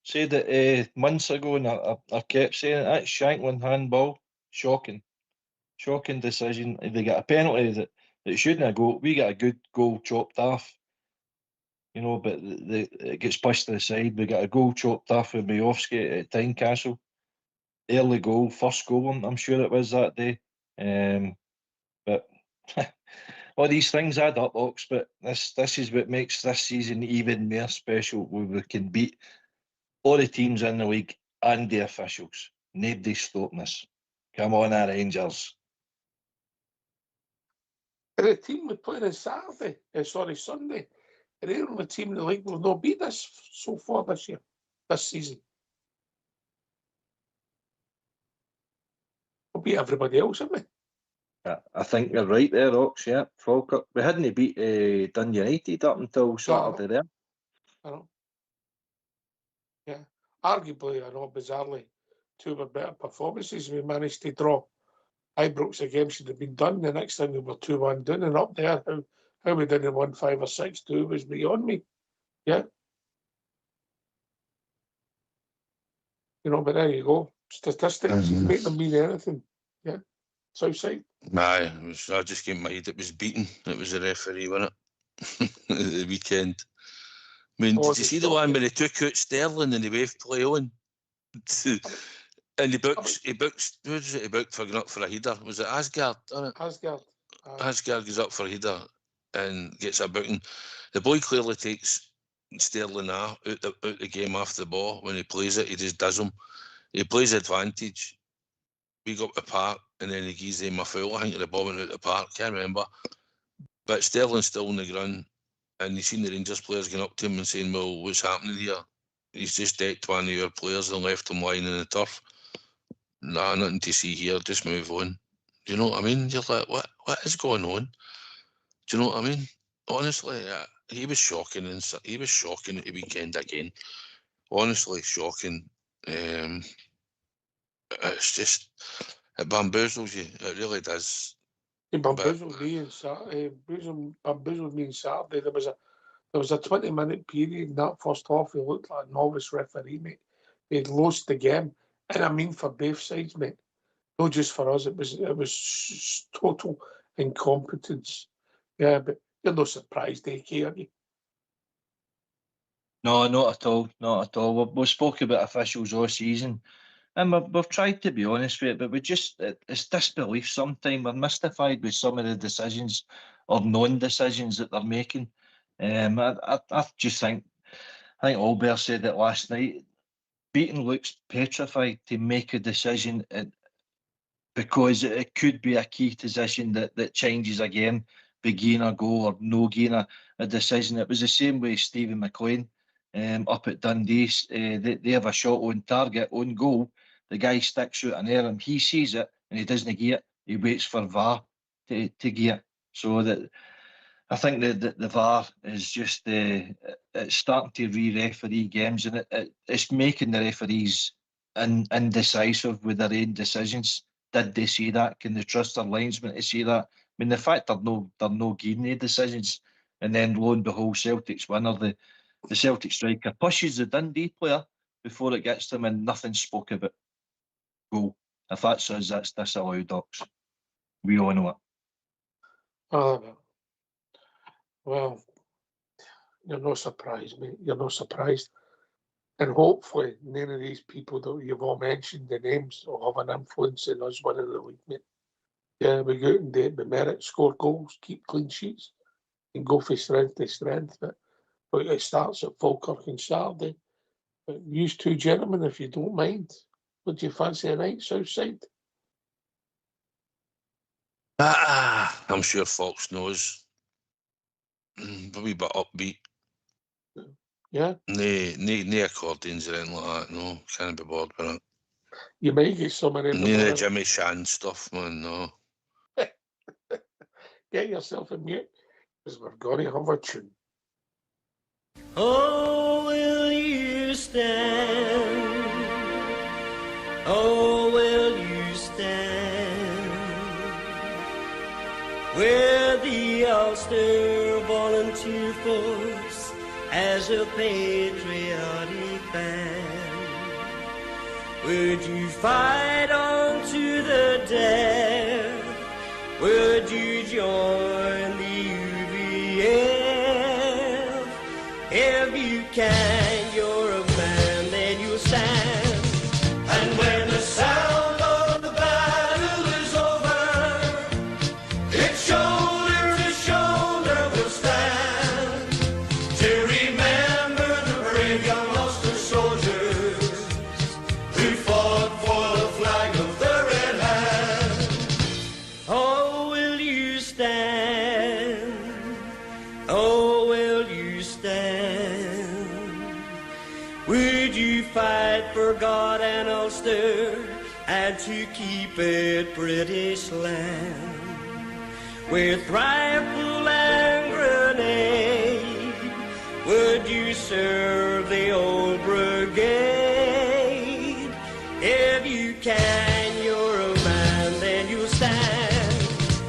Said it months ago, and I kept saying it. That's Shanklin handball. Shocking decision. They got a penalty that shouldn't have go. We got a good goal chopped off. you know, but it gets pushed to the side. We got a goal chopped off with Majowski at Tynecastle. Early goal, first goal, I'm sure it was that day. But all these things add up, Ox. But this is what makes this season even more special, where we can beat all the teams in the league and the officials. Nobody's stopping us. Come on, our Rangers. The team we played on Saturday, Sunday, they're the only team in the league will not beat us so far this season. We'll beat everybody else, haven't we? I think you're right there, Ox. Yeah, Falkirk. We hadn't beat Dun United up until Saturday there. I know. Yeah, arguably, I know, bizarrely, two of our better performances. We managed to draw. Ibrox game should have been done. The next time we were 2-1 down and up there. How we didn't win 5 or 6-2 was beyond me. Yeah. You know, but there you go. Statistics, you can make them mean anything. Yeah. Southside. Aye, I just came to my head. It was beaten. It was the referee, wasn't it? The weekend. I mean, did you see the one when he took out Sterling and he waved play on? And he booked for going up for a header. Was it Asgard? Asgard. Asgard goes up for a header and gets a booking. The boy clearly takes Sterling out the game after the ball. When he plays it, he just does him. He plays advantage. We go up the park and then he gives him a foul. I think the ball went out the park. Can't remember. But Sterling's still on the ground, and you've seen the Rangers players going up to him and saying, "Well, what's happening here? He's just decked one of your players and left him lying in the turf. Nah, nothing to see here. Just move on." Do you know what I mean? You're like, what is going on? Do you know what I mean? Honestly, he was shocking, and he was shocking at the weekend again. Honestly, shocking. It's just, it bamboozles you. It really does. It bamboozled me on Saturday. Bamboozled me on Saturday. There was a 20-minute period in that first half. He looked like a novice referee, mate. He'd lost the game, and I mean for both sides, mate. Not just for us. It was total incompetence. Yeah, but you're not surprised, are you? No, not at all. Not at all. We've spoken about officials all season, and we've tried to be honest with it, but it's disbelief sometimes. We're mystified with some of the decisions or non-decisions that they're making. I just think, I think Albert said it last night, Beaton looks petrified to make a decision because it could be a key decision that changes again, be gain a goal or no gain a decision. It was the same with Stephen McLean up at Dundee. They have a shot on target, on goal. The guy sticks out an error, he sees it and he doesn't get it. He waits for VAR to get it. So that I think that the VAR is just it's starting to re-referee games, and it's making the referees indecisive with their own decisions. Did they see that? Can they trust their linesman to see that? I mean, the fact they're no giving any decisions, and then lo and behold, Celtic's winner, the Celtic striker pushes the Dundee player before it gets to him, and nothing spoke about goal. If that's us, that's disallowed, Docs. We all know it. Well, you're not surprised, mate. You're not surprised. And hopefully none of these people that you've all mentioned, the names, will have an influence in us winning the league, mate. Yeah, we go out and do it by merit, score goals, keep clean sheets, and go from strength to strength. But it starts at Falkirk on Saturday. But you two gentlemen, if you don't mind, would you fancy a night Southside? I'm sure Fox knows. A wee bit upbeat. Yeah. No accordions or anything like that. No, can't be bothered with it. You might get some of them. No Jimmy Shan stuff, man. No. Get yourself a mute, because we're going to have a tune. Oh, will you stand? Oh, will you stand? Where the Ulster Volunteer Force as a patriotic band. Would you fight on to the death? Would you join the UVF can, you're a man, then you'll stand. And when the sound of the battle is over, it's shoulder to shoulder we'll stand, to remember the brave young Ulster soldiers who fought for the flag of the red hand. Oh, will you stand? Oh, will you stand? Would you fight for God and Ulster and to keep it British land? With rifle and grenade, would you serve the old brigade? If you can, you're a man, then you'll stand.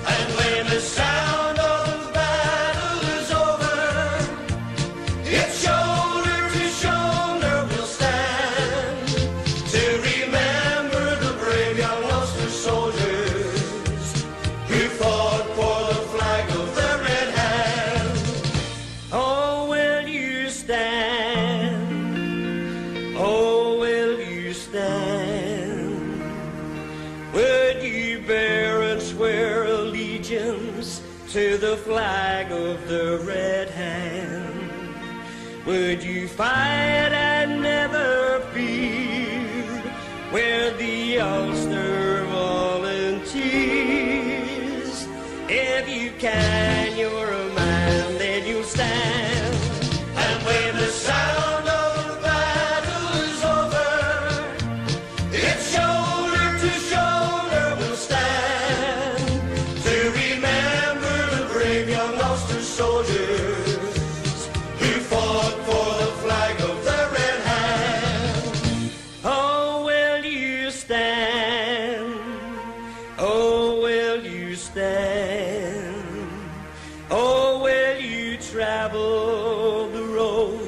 And when the sound of the battle is over, it's shoulder to shoulder we'll stand, to remember the brave young Ulster soldiers who fought for the flag of the red hand. Oh, will you stand? Oh, will you stand? Would you bear and swear allegiance to the flag of the red hand? Would you fight and never fear with the Ulster Volunteers? If you can, you're a man, then you'll stand. And when the sound of the battle is over, it's shoulder to shoulder we'll stand, to remember the brave young Ulster soldiers who fought for the flag of the red hand. Oh, will you stand? Oh, will you stand? Oh, will you travel the road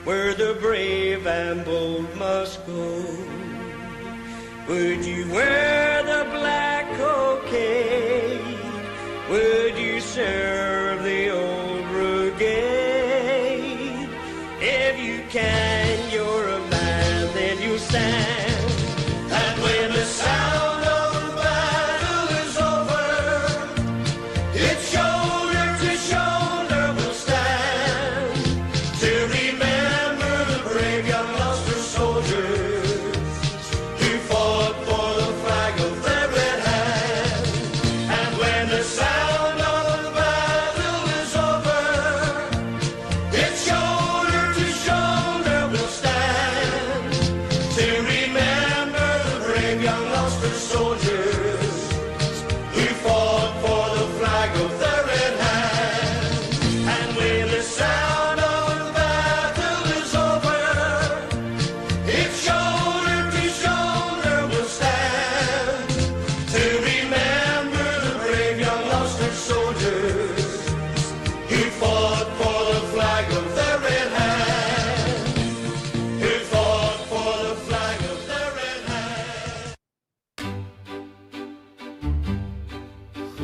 where the brave and bold must go? Would you wear the black cockade? Would you serve the old brigade? If you can, you're a man, then you'll stand. And when the sound of the battle is over, it's shoulder to shoulder we'll stand, to remember the brave young Ulster soldiers who fought for the flag of the red hand. And when the sound of the battle is over, it's shoulder to shoulder we'll stand, to remember the brave young Ulster soldiers who fought for the flag of the red hand. And when the sound of the battle is over, it's shoulder to shoulder we'll stand, to remember the brave young Ulster soldiers who fought for the flag of the red hand, who fought for the flag of the red hand.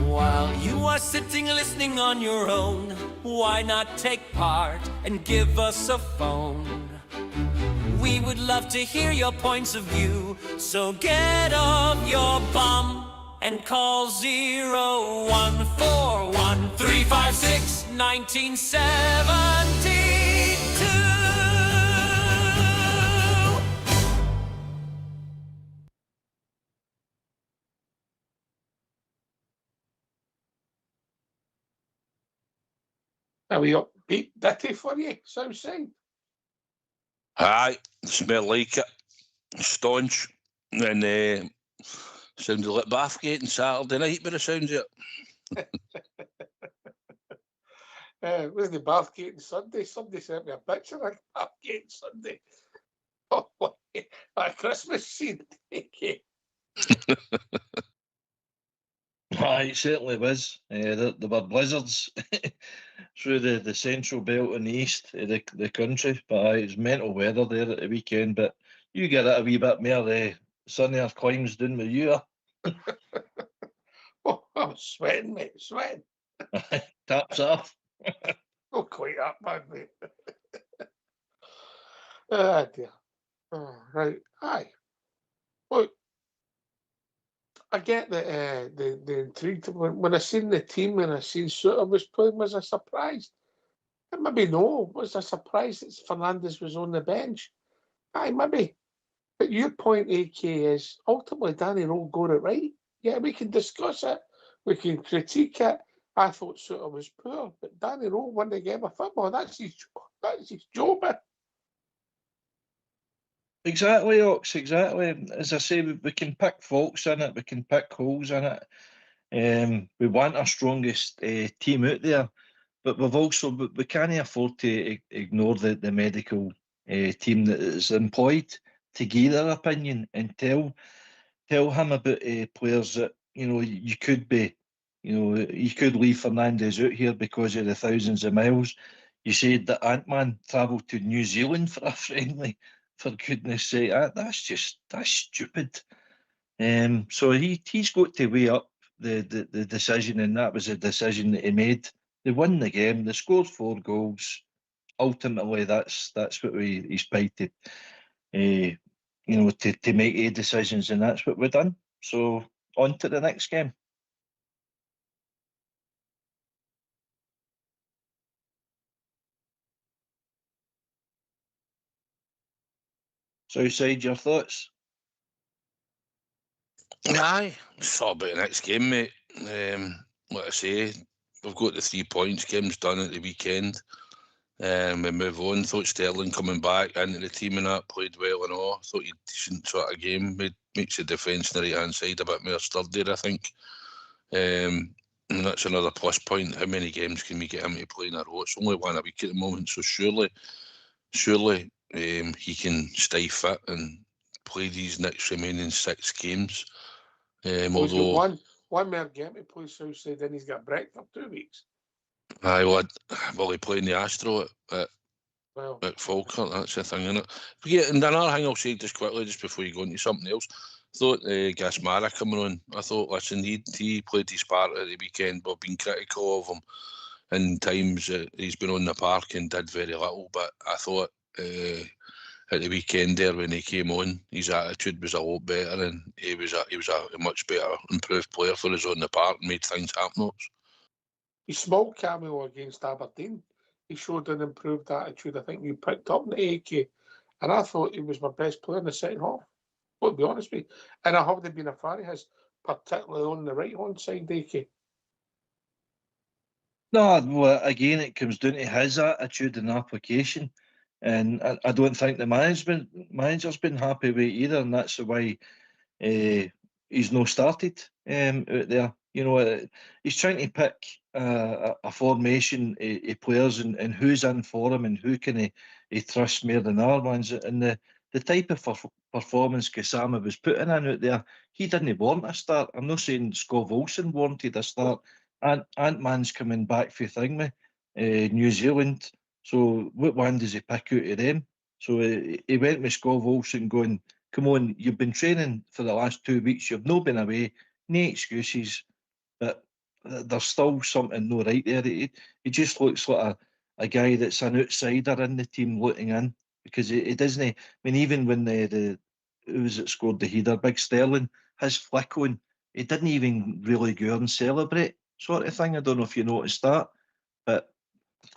While you are sitting listening on your own, why not take part and give us a phone? We would love to hear your points of view, so get off your bum and call 0141 356 1972. Are we upbeat ditty for you, Southside? Aye, smell like it. Staunch. And sounded like Bathgate on Saturday night by the sounds of it. Where's the Bathgate on Sunday? Somebody sent me a picture of Bathgate on Sunday. Oh, a Christmas scene. Aye, it certainly was. There were blizzards through the central belt and the east of the country, but aye, it was mental weather there at the weekend. But you get it a wee bit more sunnier climes down with you. Oh, I'm sweating, mate, sweating. Taps off. Not quite that bad, mate. Ah, dear. Oh, right. Aye. Look, I get the intrigue. When I seen the team and I seen Suter was playing, was I surprised? Maybe no. Was I surprised that Fernandes was on the bench? Aye, maybe. But your point, AK, is ultimately Danny Rowe got it right. Yeah, we can discuss it. We can critique it. I thought Suter was poor, but Danny Rowe won the game of football. That's his job. Exactly, Ox, exactly. As I say, we can pick faults in it, we can pick holes in it. We want our strongest team out there, but we can't afford to ignore the medical team that is employed to give their opinion and tell him about players that you could be, you could leave Fernandes out here because of the thousands of miles. You said that Ant-Man travelled to New Zealand for a friendly. For goodness sake, that's stupid. So he's got to weigh up the decision, and that was a decision that he made. They won the game. They scored 4 goals. Ultimately, that's what he's paid to, to make a decisions, and that's what we've done. So on to the next game. Southside, your thoughts? Aye, it's all about the next game, mate. Like I say, we've got the 3 points. Game's done at the weekend. We move on. Thought Sterling coming back into the team and that played well and all. Thought he decent sort of game. Makes the defence on the right hand side a bit more sturdier, I think. And that's another plus point. How many games can we get him to play in a row? It's only 1 a week at the moment, so surely he can stay fit and play these next remaining 6 games. He's got one more game to play Southside, then he's got break for 2 weeks. Aye, well, he playing the Astro at Falkirk, that's the thing, isn't it? Yeah, and another thing I'll say just quickly, just before you go into something else, thought Gasmara coming on, I thought, listen, he played his part at the weekend. We've been critical of him in times he's been on the park and did very little, but I thought at the weekend there when he came on, his attitude was a lot better, and he was a much better improved player for us on the park and made things happen. His small cameo against Aberdeen, he showed an improved attitude. I think you picked up in the AK, and I thought he was my best player in the second half. To be honest with you, and I haven't been a fan of his, particularly on the right hand side, AK. No, well, again, it comes down to his attitude and application, and I don't think the manager's been happy with it either, and that's why he's no started out there. He's trying to pick a formation of players and who's in for him and who can he trust more than other ones. And the type of performance Gassama was putting in out there, he didn't want a start. I'm not saying Scott Wilson wanted a start. Ant-Man's coming back for New Zealand. So what one does he pick out of them? So he went with Scott Wilson going, come on, you've been training for the last 2 weeks, you've not been away, no excuses, but there's still something no right there. He just looks like a guy that's an outsider in the team looking in, because he doesn't, I mean, even when who was it scored the header, Big Sterling, his flick on, he didn't even really go and celebrate, sort of thing. I don't know if you noticed that, but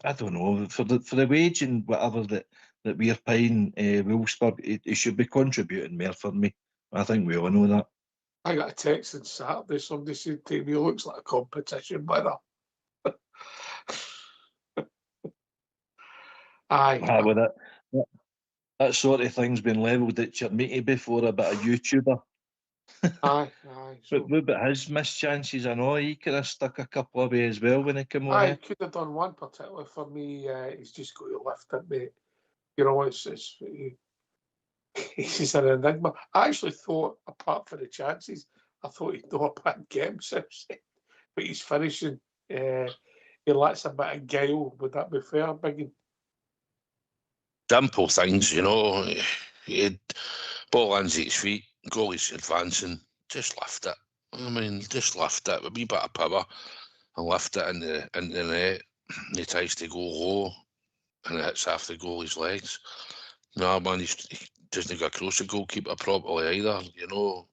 I don't know, for the wage and whatever that we're paying Wolfsburg, he should be contributing more for me. I think we all know that. I got a text on Saturday, somebody said to me, he looks like a competition winner. Aye. With that sort of thing's been levelled at your matey before, a bit of YouTuber. Aye. So, But what about his missed chances? I know he could have stuck a couple away as well when he came on. he could have done one particularly for me. He's just got to lift it, mate. He's an enigma. I actually thought, apart from the chances, I thought he'd do a bad game, but he's finishing. He lacks a bit of guile. Would that be fair, Biggie? Simple things, he had ball lands at his feet, goalie's advancing, just lift it. I mean, just lift it with a wee bit of power and lift it into the net. He tries to go low and it hits half the goalie's legs. Nah, man, he doesn't get close to goalkeeper properly either, you know.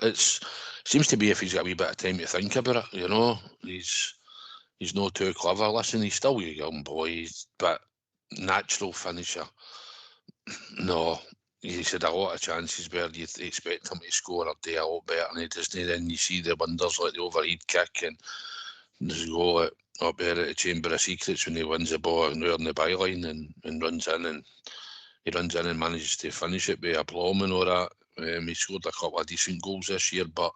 It seems to be if he's got a wee bit of time to think about it, you know. He's not too clever. Listen, he's still a young boy, but natural finisher. No, he's had a lot of chances where you expect him to score or do a lot better, and he doesn't. Then you see the wonders like the overhead kick and there's a goal up there at the Chamber of Secrets when he wins the ball and in the byline and runs in and manages to finish it with aplomb and all that. He scored a couple of decent goals this year, but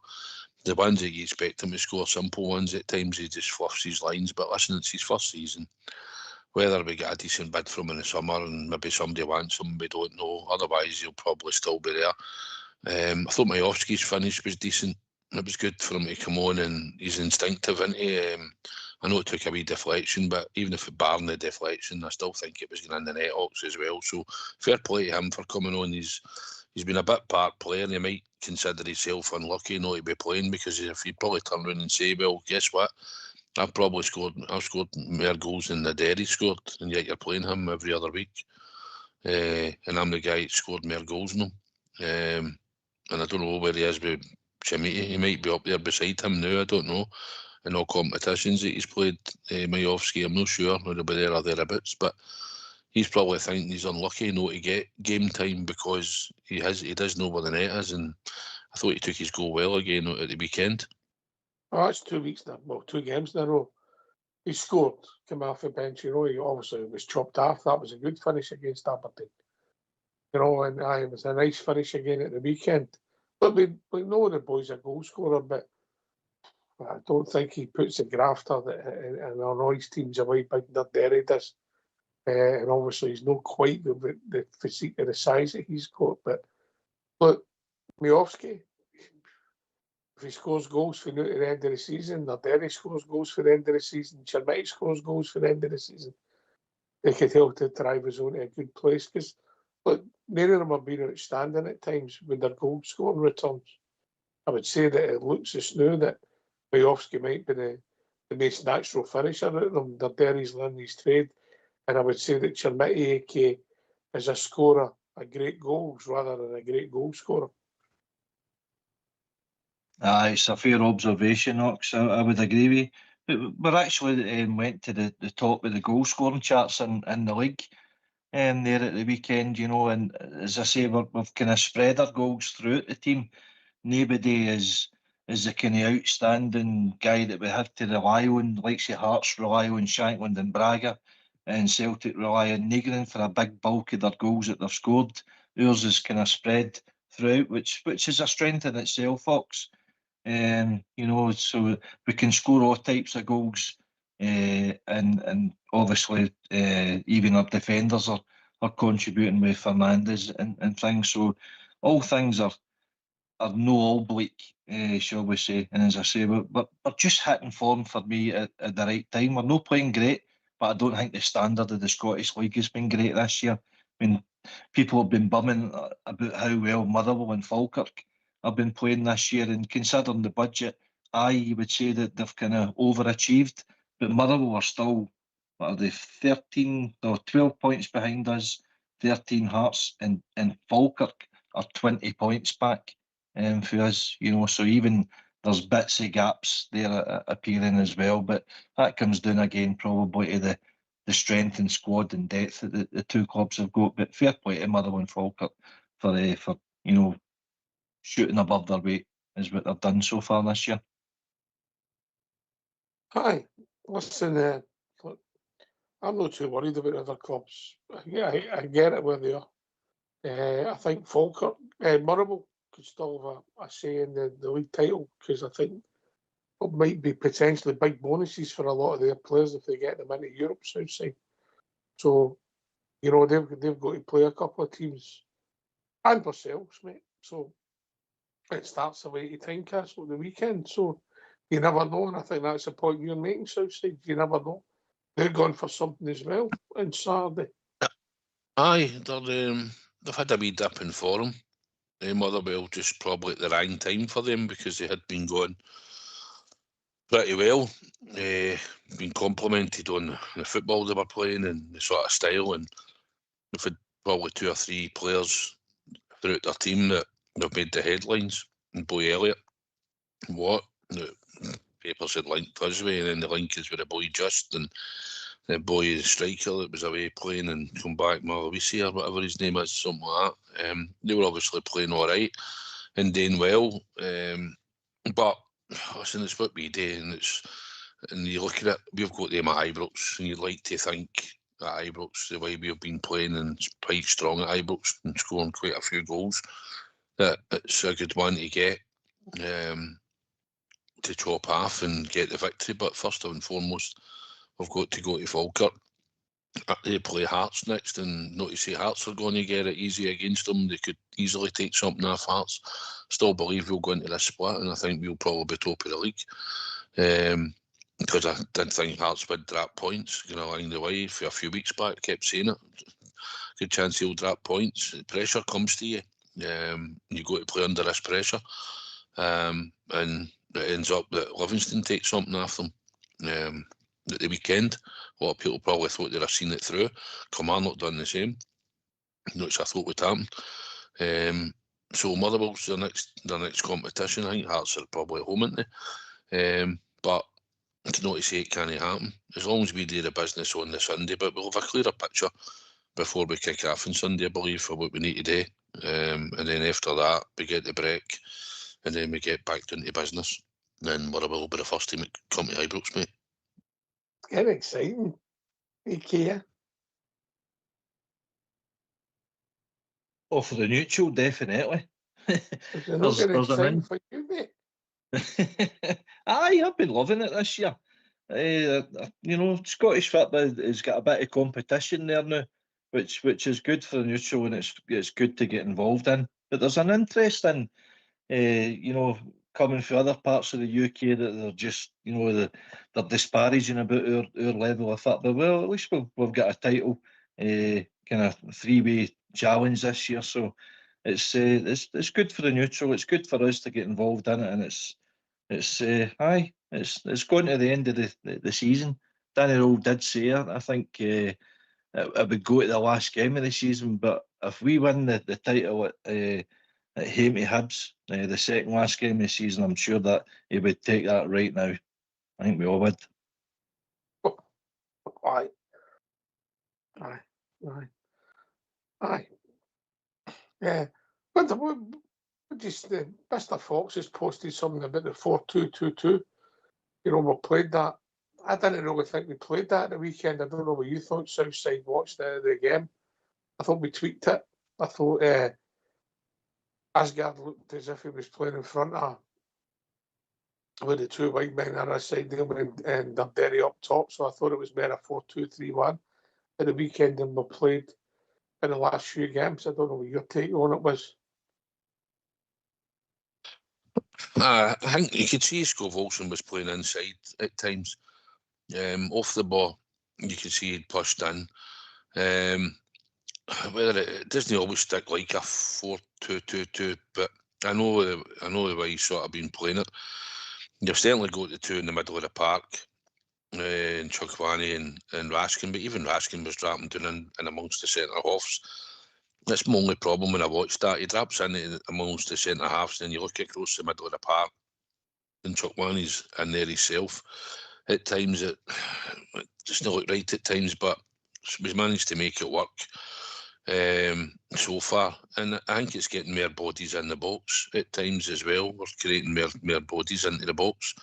the ones that you expect him to score, simple ones, at times he just fluffs his lines. But listen, it's his first season. Whether we get a decent bid from him in the summer and maybe somebody wants him, we don't know. Otherwise, he'll probably still be there. I thought Majovski's finish was decent. It was good for him to come on, and he's instinctive, isn't he? I know it took a wee deflection, but even if it barred the deflection, I still think it was going in the net box as well. So fair play to him for coming on. He's been a bit part player, and he might consider himself unlucky not to be playing, because if he'd probably turn around and say, well, guess what? I've scored more goals than the Derry scored, and yet you're playing him every other week. And I'm the guy that scored more goals than him. And I don't know where he is with Chimiti. He might be up there beside him now, I don't know. In all competitions that he's played, Majovski, I'm not sure whether he'll be there or thereabouts, but he's probably thinking he's unlucky not to get game time, because he does know where the net is, and I thought he took his goal well again at the weekend. Oh, that's 2 weeks now. Well, 2 games in a row. He scored, came off the bench. You know, he obviously was chopped off. That was a good finish against Aberdeen. You know, and it was a nice finish again at the weekend. But we know the boy's a goal scorer, but I don't think he puts the grafter and annoys teams away big that Derry does. And obviously he's not quite the physique of the size that he's got. But look, Majovski, if he scores goals for now to the end of the season, or Derry scores goals for the end of the season, Chimiti scores goals for the end of the season, they could help to drive us on to a good place. Because look, neither of them have been outstanding at times with their goal scoring returns. I would say that it looks just now that Majovski might be the most natural finisher out of them. The Derry's learned his trade. And I would say that Chimiti, AK, is a scorer of great goals rather than a great goal scorer. It's a fair observation, Ox. I would agree with you. We're actually went to the top of the goal scoring charts in the league there at the weekend, you know, and as I say, we've kind of spread our goals throughout the team. Nobody is the kind of outstanding guy that we have to rely on, like say Hearts rely on Shankland and Braga, and Celtic rely on Negrin for a big bulk of their goals that they've scored. Ours is kind of spread throughout, which is a strength in itself, Fox. You know, so we can score all types of goals, and obviously even our defenders are contributing with Fernandes and things. So all things are no all bleak, shall we say. And as I say, we're just hitting form for me at the right time. We're not playing great, but I don't think the standard of the Scottish League has been great this year. I mean, people have been bumming about how well Motherwell and Falkirk have been playing this year, and considering the budget, I would say that they've kind of overachieved. But Motherwell are still, what are they, 13 or 12 points behind us, 13 Hearts, and Falkirk are 20 points back for us, you know. So even there's bits of gaps there appearing as well, but that comes down again probably to the strength and squad and depth that the two clubs have got. But fair play to Motherwell and Falkirk for you know, shooting above their weight is what they've done so far this year. Hi, listen, look, I'm not too worried about other clubs. I get it where they are. I think Falkirk, Motherwell could still have a say in the league title, because I think it might be potentially big bonuses for a lot of their players if they get them into Europe South side. So, you know, they've got to play a couple of teams and themselves, mate. So it starts away to Tynecastle the weekend. So you never know, and I think that's the point you're making, Southside. You never know. They're going for something as well on Saturday. Aye, they've had a wee dip in form. Motherwell just probably at the wrong time for them, because they had been going pretty well. Been complimented on the football they were playing and the sort of style, and we've had probably 2 or 3 players throughout their team that have made the headlines. And Boy Elliott, the papers had linked us with, and then the link is with a boy Just, and the boy striker that was away playing and come back, Malavisi or whatever his name is, something like that. They were obviously playing all right and doing well. But listen, it's what we do, and you look at it, we've got them at Ibrox, and you'd like to think at Ibrox, the way we've been playing and quite strong at Ibrox and scoring quite a few goals, that it's a good one to get to chop off and get the victory. But first and foremost, we've got to go to Falkirk. They play Hearts next, and not to say Hearts are going to get it easy against them. They could easily take something off Hearts. Still believe we'll go into this split, and I think we'll probably be top of the league. Because I did think Hearts would drop points along the way for a few weeks back. Kept saying it. Good chance he'll drop points. The pressure comes to you. You got to play under this pressure. And it ends up that Livingston takes something off them. At the weekend, a lot of people probably thought they'd have seen it through. Kilmarnock done the same, which I thought would happen. So Motherwell's their next competition. I think Hearts are probably home, aren't they? But it's not to say it can't happen, as long as we do the business on the Sunday. But we'll have a clearer picture before we kick off on Sunday, I believe, for what we need to do. And then after that, we get the break, and then we get back down to business. Then Motherwell will be the first team to come to Ibrox, mate. It's getting exciting. IKEA. Oh, for the neutral, definitely. It's not getting exciting for you, mate. Aye, I've been loving it this year. Scottish football has got a bit of competition there now, which is good for the neutral, and it's good to get involved in. But there's an interest in, coming from other parts of the UK that they're just, they're disparaging about our level of football. Well, at least we've got a title, kind of 3-way challenge this year, so it's good for the neutral. It's good for us to get involved in it, and it's going to the end of the season. Danny Rowe did say it. I think it would go to the last game of the season, but if we win the title at Hamey Hibs, the second last game of the season, I'm sure that he would take that right now. I think we all would. Aye. Yeah. But just Mr. Fox has posted something about the 4-2-2-2. We played that. I didn't really think we played that at the weekend. I don't know what you thought. Southside watched the game. I thought we tweaked it. I thought Asgard looked as if he was playing in front of with the 2 wide men on our side there and Derry up top. So I thought it was better 4-2-3-1 at the weekend than we played in the last few games. I don't know what your take on it was. I think you could see Scove Olsen was playing inside at times. Off the ball, you could see he'd pushed in. Whether it doesn't always stick like a 4-2-2-2, but I know the way he's sort of been playing it. You've certainly got the 2 in the middle of the park, and Chukwani and Raskin, but even Raskin was dropping down in amongst the centre halves. That's my only problem when I watched that. He drops in amongst the centre halves, and then you look across the middle of the park, and Chukwani's in there himself. At times it just not look right at times, but we've managed to make it work so far. And I think it's getting more bodies in the box at times as well. We're creating more bodies into the box.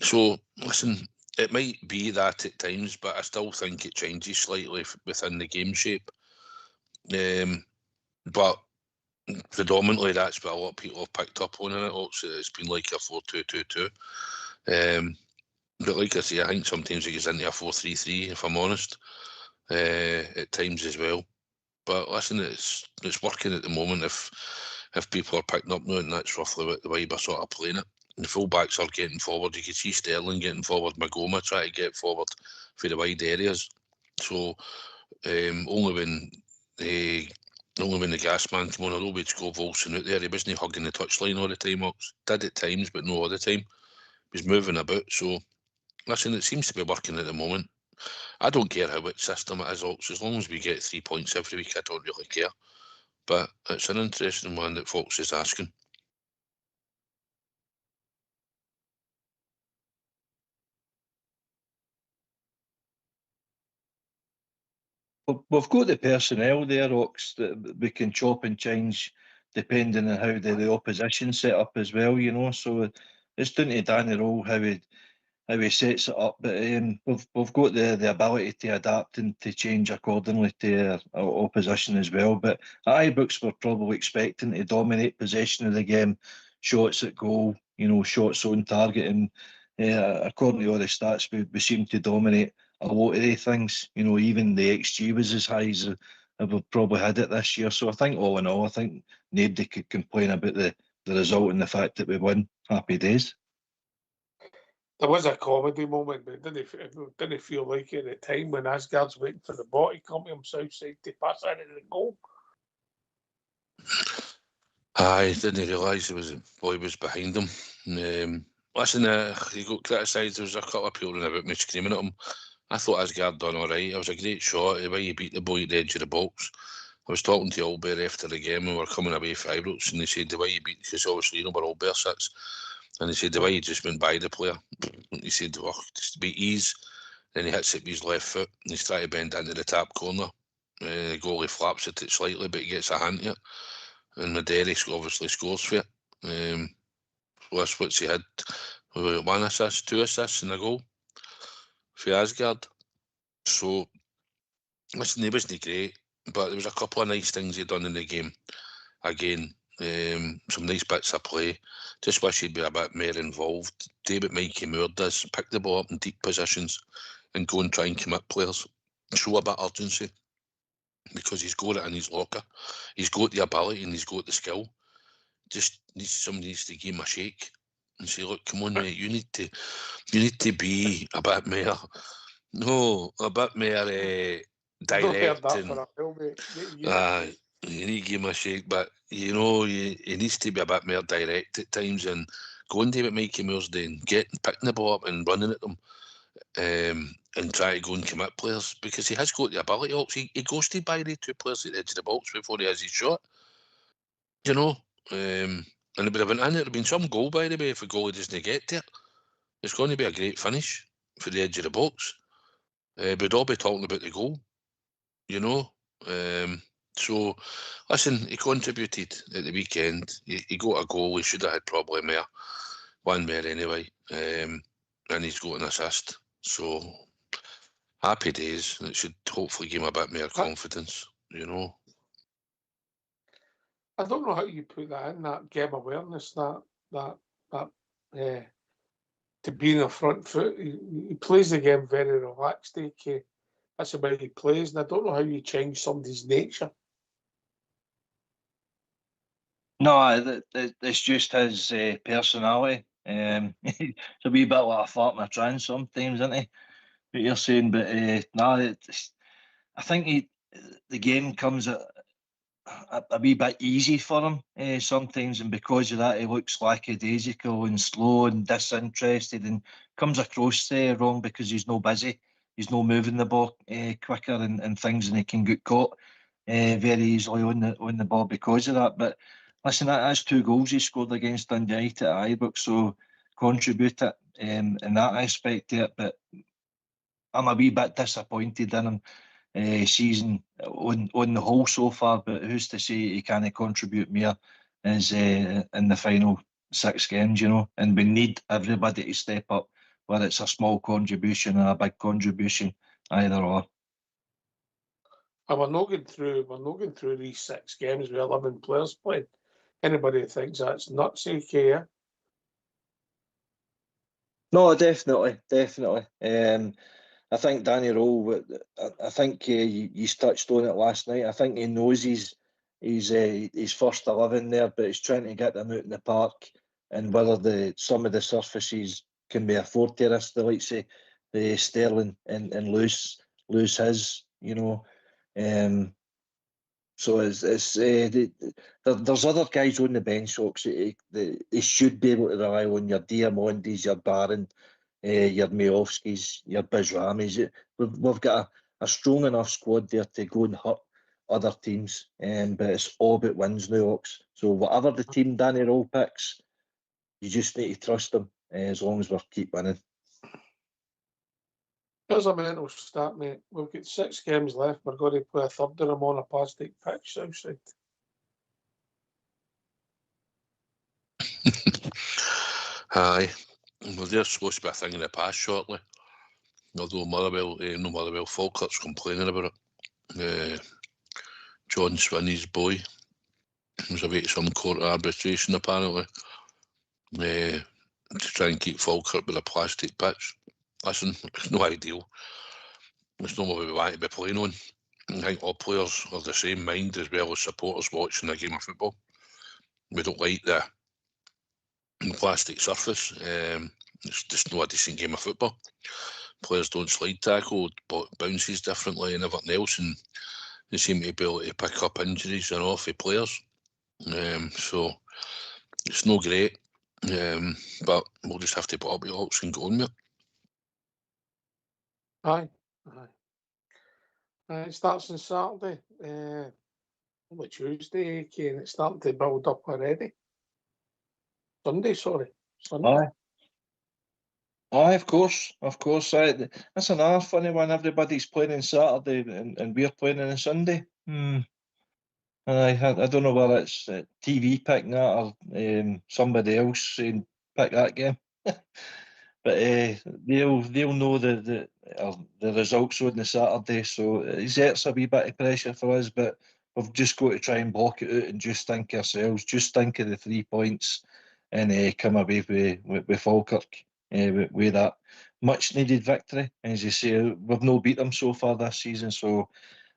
So, listen, it might be that at times, but I still think it changes slightly within the game shape. But predominantly that's what a lot of people have picked up on in it. Also, it's been like a 4-2-2-2. But like I say, I think sometimes it gets into a 4-3-3, if I'm honest, at times as well. But listen, it's working at the moment. If people are picking up now, and that's roughly the way we're sort of playing it. The full-backs are getting forward. You can see Sterling getting forward, Magoma trying to get forward for the wide areas. So only when the gas man came on, although we'd go Volson out there, he wasn't hugging the touchline all the time. Did at times, but no all the time. He was moving about. So listen, it seems to be working at the moment. I don't care how which system it is, Ox. As long as we get 3 points every week, I don't really care. But it's an interesting one that Fox is asking. We've got the personnel there, Ox, that we can chop and change depending on how the opposition set up as well, you know. So it's down to Danny Rowe how he sets it up. But we've got the ability to adapt and to change accordingly to our opposition as well. But at Ibrox, we're probably expecting to dominate possession of the game, shots at goal, you know, shots on target, and according to all the stats, we seem to dominate a lot of the things. You know, even the XG was as high as we've probably had it this year. So I think all in all, I think nobody could complain about the result and the fact that we won. Happy days. There was a comedy moment, but it didn't feel like it at the time when Asgard's waiting for the ball to come to him south side to pass into the goal. I didn't realise the boy was behind him. Listen, he got criticised. There was a couple of people about me screaming at him. I thought Asgard done all right. It was a great shot. The way he beat the boy at the edge of the box. I was talking to Albury after the game when we were coming away from Ibrox, and they said the way he beat, because obviously you know where Albury sits, and they said the way he just went by the player. He said, oh, just beat ease. Then he hits it with his left foot, and he's trying to bend into the top corner. The goalie flaps at it slightly, but he gets a hand to it. And Maderi obviously scores for it. That's what he had. 1 assist, 2 assists and a goal for Asgard. So, listen, he wasn't great, but there was a couple of nice things he'd done in the game. Again, some nice bits of play. Just wish he'd be a bit more involved. Do what Mikey Moore does, pick the ball up in deep positions and go and try and commit players. Show a bit of urgency, because he's got it in his locker. He's got the ability and he's got the skill. Just somebody needs to give him a shake and say, look, come on, mate, you need to be a bit more, direct. You need to give him a shake, but you know, he needs to be a bit more direct at times and go and do what Mikey Moore's doing, picking the ball up and running at them, and try to go and commit players, because he has got the ability. He ghosted by the 2 players at the edge of the box before he has his shot, you know. And it would have been in. It would have been some goal, by the way, if the goalie doesn't get to it. It's going to be a great finish for the edge of the box. We'd all be talking about the goal, you know. So, listen, he contributed at the weekend. He got a goal. He should have had probably more. One more anyway. And he's got an assist. So, happy days. It should hopefully give him a bit more confidence, you know. I don't know how you put that in, that game awareness, that to be in the front foot. He plays the game very relaxed. That's the way he plays, and I don't know how you change somebody's nature. No, it's just his personality. It's a wee bit like a fart in a trance sometimes, isn't he? What you're saying, but I think the game comes a wee bit easy for him sometimes, and because of that, he looks lackadaisical and slow and disinterested, and comes across wrong because he's no busy. He's no moving the ball quicker and things, and he can get caught very easily on the ball because of that. But listen, that's 2 goals he scored against Dundee United at Ibrox, so contributed in that aspect to it. But I'm a wee bit disappointed in him season on the whole so far. But who's to say he can't contribute more as in the final 6 games, you know? And we need everybody to step up, whether it's a small contribution or a big contribution, either or. And we're not going through these 6 games with 11 players playing. Anybody who thinks that's nuts, okay? No, definitely. I think Danny Rowe, I think you touched on it last night. I think he knows he's first 11 there, but he's trying to get them out in the park, and whether some of the surfaces can be afforded to risk the likes of the Sterling and lose his, you know. So there's other guys on the bench, Ox. They should be able to rely on your Diamondis, your Barron, your Mayovskis, your Bijramis. We've got a strong enough squad there to go and hurt other teams, but it's all about wins now, Ox. So whatever the team Danny Roll picks, you just need to trust them as long as we keep winning. Here's a mental start, mate. We've got 6 games left. We're going to play a third of them on a plastic pitch outside. Aye. Well, there's supposed to be a thing in the past shortly. Although Motherwell, Falkirk's complaining about it. John Swinney's boy was away to some court arbitration apparently to try and keep Falkirk with a plastic pitch. Listen, it's no ideal. It's not what we want to be playing on. I think all players are the same mind as well as supporters watching a game of football. We don't like the plastic surface. It's just not a decent game of football. Players don't slide tackle, but bounces differently and everything else, and they seem to be able to pick up injuries and off of players. So it's no great, but we'll just have to put up with it and go on with it. Aye. It starts on Saturday. Only Tuesday, Kane. It's starting to build up already. Sunday. Aye. Aye, of course. Aye. That's another funny one. Everybody's playing on Saturday and we're playing on a Sunday. I don't know whether it's TV picking that or somebody else saying pick that game. But they'll know the results on the Saturday, so it exerts a wee bit of pressure for us. But we've just got to try and block it out and just think ourselves, just think of the 3 points, and come away with Falkirk with that much needed victory. As you say, we've no beat them so far this season, so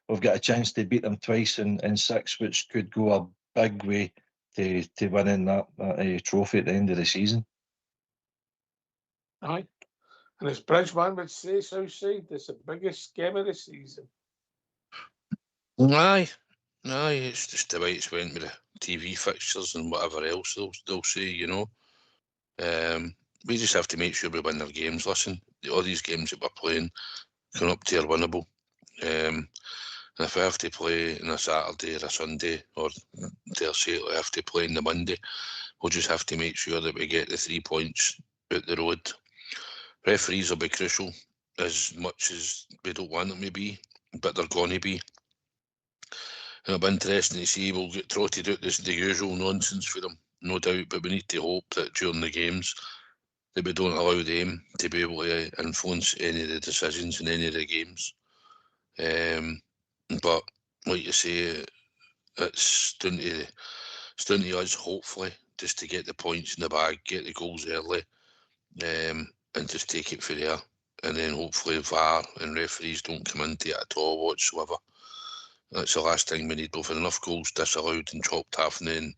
we've got a chance to beat them twice in 6, which could go a big way to winning that trophy at the end of the season. Aye. And as Bridgeman would say, Southside, it's the biggest game of the season. Aye, it's just the way it's went with the TV fixtures and whatever else they'll say, you know. We just have to make sure we win our games. Listen, all these games that we're playing come up to are winnable. And if we have to play on a Saturday or a Sunday, or dare say we have to play on the Monday, we'll just have to make sure that we get the 3 points out the road. Referees will be crucial as much as we don't want them to be, but they're going to be. And it'll be interesting to see. We'll get trotted out the usual nonsense for them, no doubt, but we need to hope that during the games that we don't allow them to be able to influence any of the decisions in any of the games. But like you say, it's down to us, hopefully, just to get the points in the bag, get the goals early, and just take it for there. And then hopefully VAR and referees don't come into it at all whatsoever. That's the last thing we need. We've had enough goals disallowed and chopped half, and then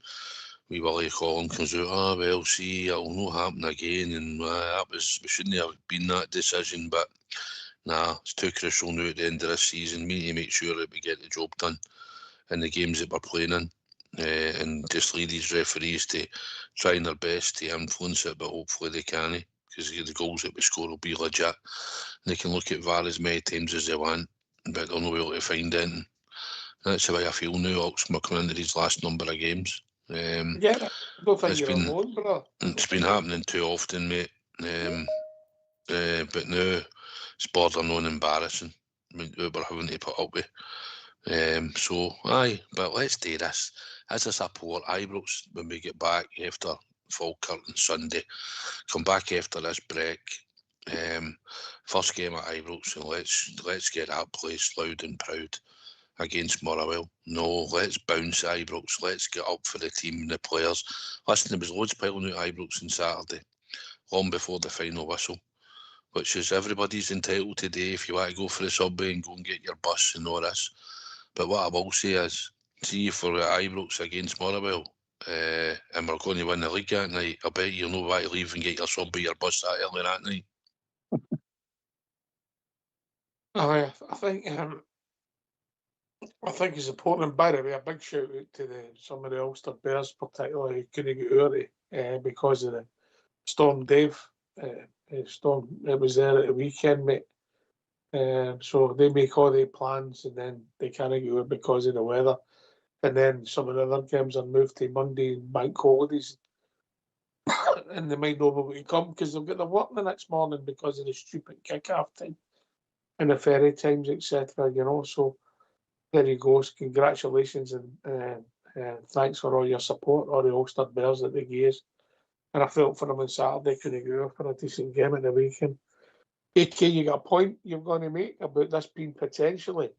we Willie Collin comes out, well, see, it'll not happen again, and we shouldn't have been that decision, but nah, it's too crucial now at the end of this season. We need to make sure that we get the job done in the games that we're playing in, and just leave these referees to trying their best to influence it, but hopefully they can, because the goals that we score will be legit. They can look at VAR as many times as they want, but they'll not be able to find anything. That's the way I feel now, Oxford, coming into these last number of games. I don't think you're alone, bro. It's been happening too often, mate. But now it's bordering on embarrassing what we're having to put up with. So, aye, but let's do this. As a support, Ibrox, when we get back after Falkirk on Sunday, come back after this break. First game at Ibrox, and let's get that place loud and proud against Motherwell. No, let's bounce Ibrox. Let's get up for the team and the players. Listen, there was loads piling out Ibrox on Saturday, long before the final whistle, which is everybody's entitled to do if you want to go for the subway and go and get your bus and all this. But what I will say is, see for Ibrox against Motherwell, and we're going to win the league that night, I bet you'll know why to leave and get your subway, your bus that early that night. I think it's important. By the way, a big shout out to some of the Ulster Bears, particularly who couldn't get early because of the Storm Dave storm. It was there at the weekend, mate. So they make all their plans and then they can't go out because of the weather. And then some of the other games are moved to Monday and bank holidays. And they might not be able to come because they've got to work the next morning because of the stupid kick-off time and the ferry times, etc. You know, so there you go. Congratulations and thanks for all your support, all the Ulster Bears that they gave us. And I felt for them on Saturday, couldn't go for a decent game at the weekend. AK, you got a point you're going to make about this being potentially,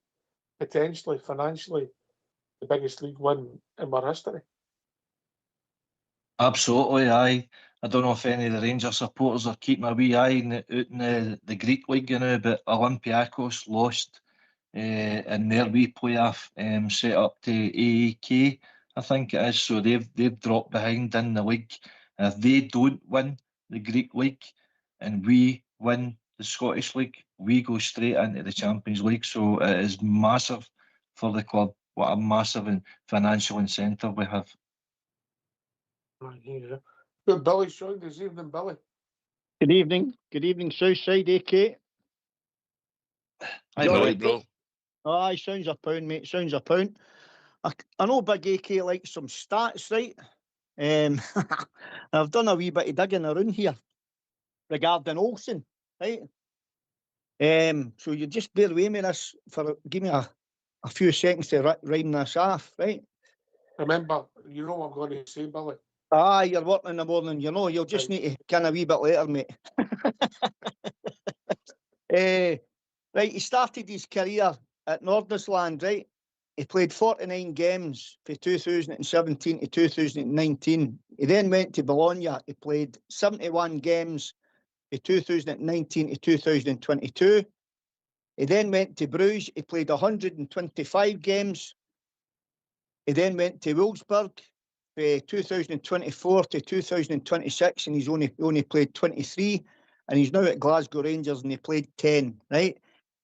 financially, the biggest league win in our history. Absolutely, aye. I don't know if any of the Rangers supporters are keeping a wee eye out in the Greek league, you know, but Olympiacos lost in their wee playoff set up to AEK, I think it is. So they've dropped behind in the league. And if they don't win the Greek league and we win the Scottish league, we go straight into the Champions League. So it is massive for the club. What a massive financial incentive we have. Yeah. Good, Billy showing this evening, Billy. Good evening, Southside AK. Hi, All Billy. right, bro. Aye, sounds a pound, mate. Sounds a pound. I know Big AK likes some stats, right? I've done a wee bit of digging around here regarding Olsen, right? So you just bear with me this for give me a few seconds to rhyme this off, right? Remember, you know what I'm going to say, Billy. Aye, you're working in the morning, you know, you'll just Right. need to can a wee bit later, mate. Right, he started his career at Nordisland, right? He played 49 games from 2017 to 2019. He then went to Bologna. He played 71 games from 2019 to 2022. He then went to Bruges. He played 125 games. He then went to Wolfsburg from 2024 to 2026, and he's only played 23. And he's now at Glasgow Rangers, and he played 10, right?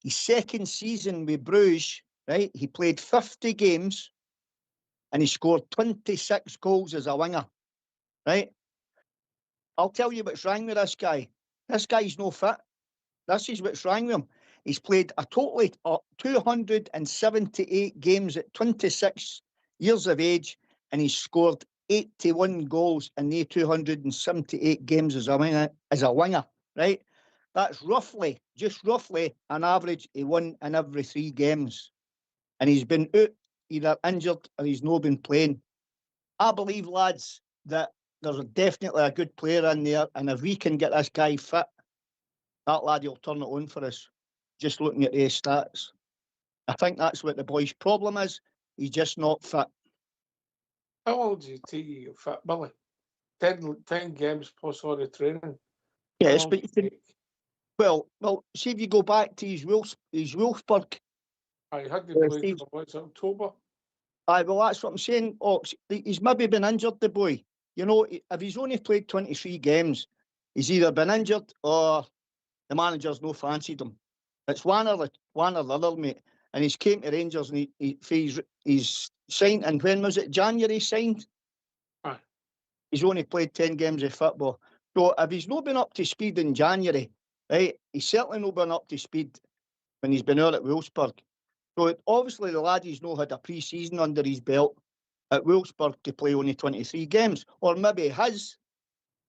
His second season with Bruges, right, he played 50 games and he scored 26 goals as a winger, right? I'll tell you what's wrong with this guy. This guy's no fit. This is what's wrong with him. He's played a total of 278 games at 26 years of age, and he's scored 81 goals in the 278 games as a winger, right? That's just roughly, an average of 1 in every 3 games. And he's been out, either injured or he's not been playing. I believe, lads, that there's definitely a good player in there, and if we can get this guy fit, that lad will turn it on for us, just looking at his stats. I think that's what the boy's problem is. He's just not fit. How old do you take you get fit, Billy? 10 games plus all the training. Yes, How long but does it take? well, see if you go back to his Wolfsburg. I had to Yes, play Steve. for what's October. Aye, well, that's what I'm saying. Oh, he's maybe been injured, the boy. You know, if he's only played 23 games, he's either been injured or the manager's no fancied him. It's one or the other, mate. And he's came to Rangers and he's signed. And when was it? January signed. Aye. He's only played 10 games of football. So if he's not been up to speed in January, right, he's certainly not been up to speed when he's been out at Wolfsburg. So obviously the lad he's not had a pre-season under his belt at Wolfsburg to play only 23 games, or maybe he has.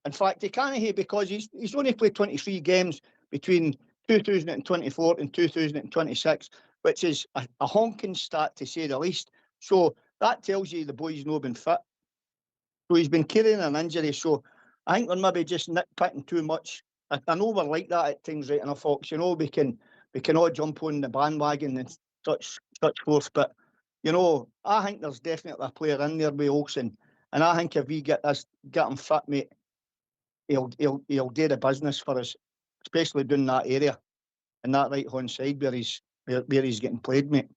In fact, he can't, because he's only played 23 games between 2024 and 2026, which is a honking stat to say the least. So that tells you the boy's not been fit. So he's been carrying an injury. So I think we're maybe just nitpicking too much. I know we're like that at things, right, in a Fox. You know, we can all jump on the bandwagon and such forth. But you know, I think there's definitely a player in there with Olsen, and I think if we get him fit, mate, he'll do the business for us, especially down that area and that right hand side where he's getting played, mate.